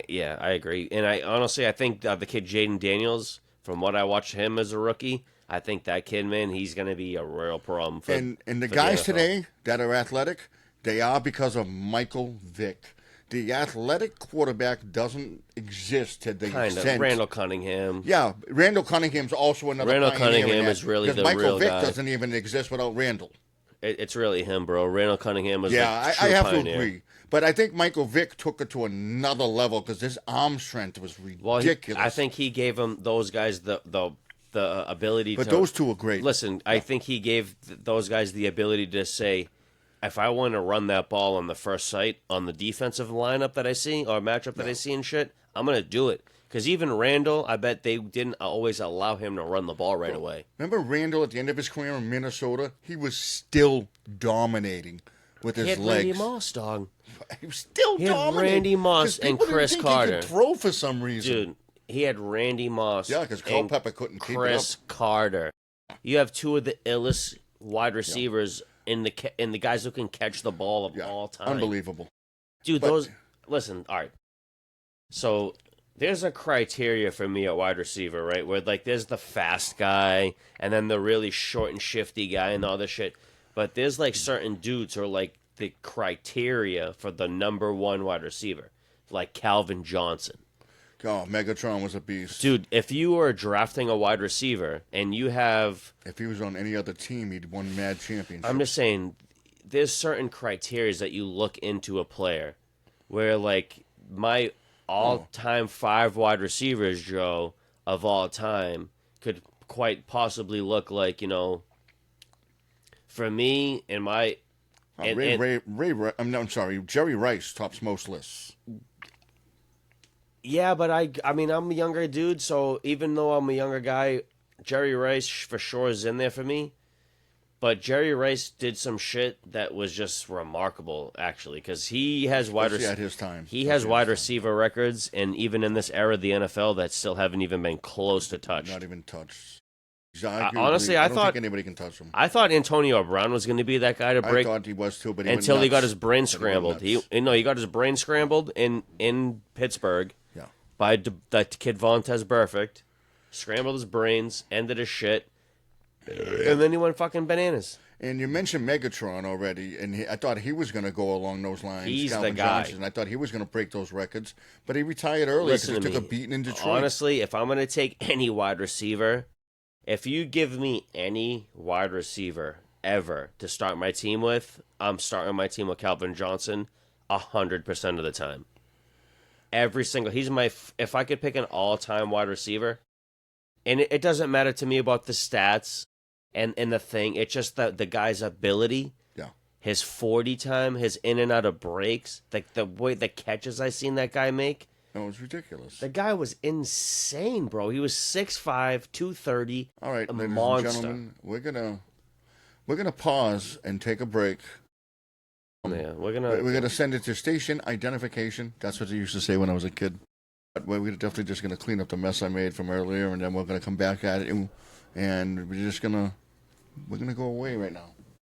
Yeah, I agree. And I think the kid Jaden Daniels, from what I watched him as a rookie, I think that kid, man, he's going to be a real problem. And the for guys NFL. today that are athletic, they are because of Michael Vick. The athletic quarterback doesn't exist to the Kind of. extent. Randall Cunningham. Yeah, Randall Cunningham's also another. Randall pioneer in Cunningham that, is really because the Michael real Vick guy. doesn't even exist without Randall. It's really him, bro. Randall Cunningham was Yeah, the true I have pioneer. to agree. But I think Michael Vick took it to another level because his arm strength was Well, ridiculous. I think he gave him those guys the ability but to. those two are great. Listen, I think he gave those guys the ability to say, if I want to run that ball on the first sight on the defensive lineup that I see or matchup that I see and shit, I'm gonna do it. Because even Randall, I bet they didn't always allow him to run the ball right away. Remember Randall at the end of his career in Minnesota? He was still dominating with his He had legs. Randy Moss, dog. He was still He had dominating. Randy Moss 'Cause and people didn't Chris think Carter. He could throw for some reason. Dude, he had Randy Moss. Yeah, because and Culpepper couldn't keep Chris it up. Carter. You have two of the illest wide receivers in the guys who can catch the ball of all time. Unbelievable. Dude, But- listen, all right. So there's a criteria for me at wide receiver, right? Where like there's the fast guy and then the really short and shifty guy and all this shit. But there's like certain dudes who are like the criteria for the number one wide receiver. Like Calvin Johnson. Oh, Megatron was a beast. Dude, if you were drafting a wide receiver and you have, If he was on any other team, he'd won mad championships. I'm just saying, there's certain criteria that you look into a player where, like, my all-time 5 wide receivers, Joe, of all time, could quite possibly look like, for me and my... I'm sorry, Jerry Rice tops most lists. Yeah, but I mean, I'm a younger dude, so even though I'm a younger guy, Jerry Rice for sure is in there for me. But Jerry Rice did some shit that was just remarkable, actually, because he has Especially at his time. He has wide receiver records, and even in this era of the NFL, that still haven't even been close to touch. Not even touched. Honestly, I don't think anybody can touch him. I thought Antonio Brown was going to be that guy to break. I thought he was too, but until he got his brain But he scrambled. went He got his brain scrambled in Pittsburgh. Yeah. By that kid Vontez Burfict, scrambled his brains, ended his shit, and then he went fucking bananas. And you mentioned Megatron already, and I thought he was going to go along those lines. He's the Calvin guy. Johnson. I thought he was going to break those records, but he retired early because Listen he to took me. a beating in Detroit. Honestly, if I'm going to take any wide receiver, if you give me any wide receiver ever to start my team with, I'm starting my team with Calvin Johnson 100% of the time. Every single, if I could pick an all-time wide receiver, and it doesn't matter to me about the stats and the thing, it's just the guy's ability, Yeah. his 40 time, his in and out of breaks, the way the catches I seen that guy make, That was ridiculous. The guy was insane, bro. He was 6'5", 230. All right, a ladies monster. and gentlemen, we're gonna pause and take a break. Yeah, we're We're gonna gonna send it to station identification. That's what they used to say when I was a kid. But we're definitely just gonna clean up the mess I made from earlier, and then we're gonna come back at it, and we're gonna go away right now.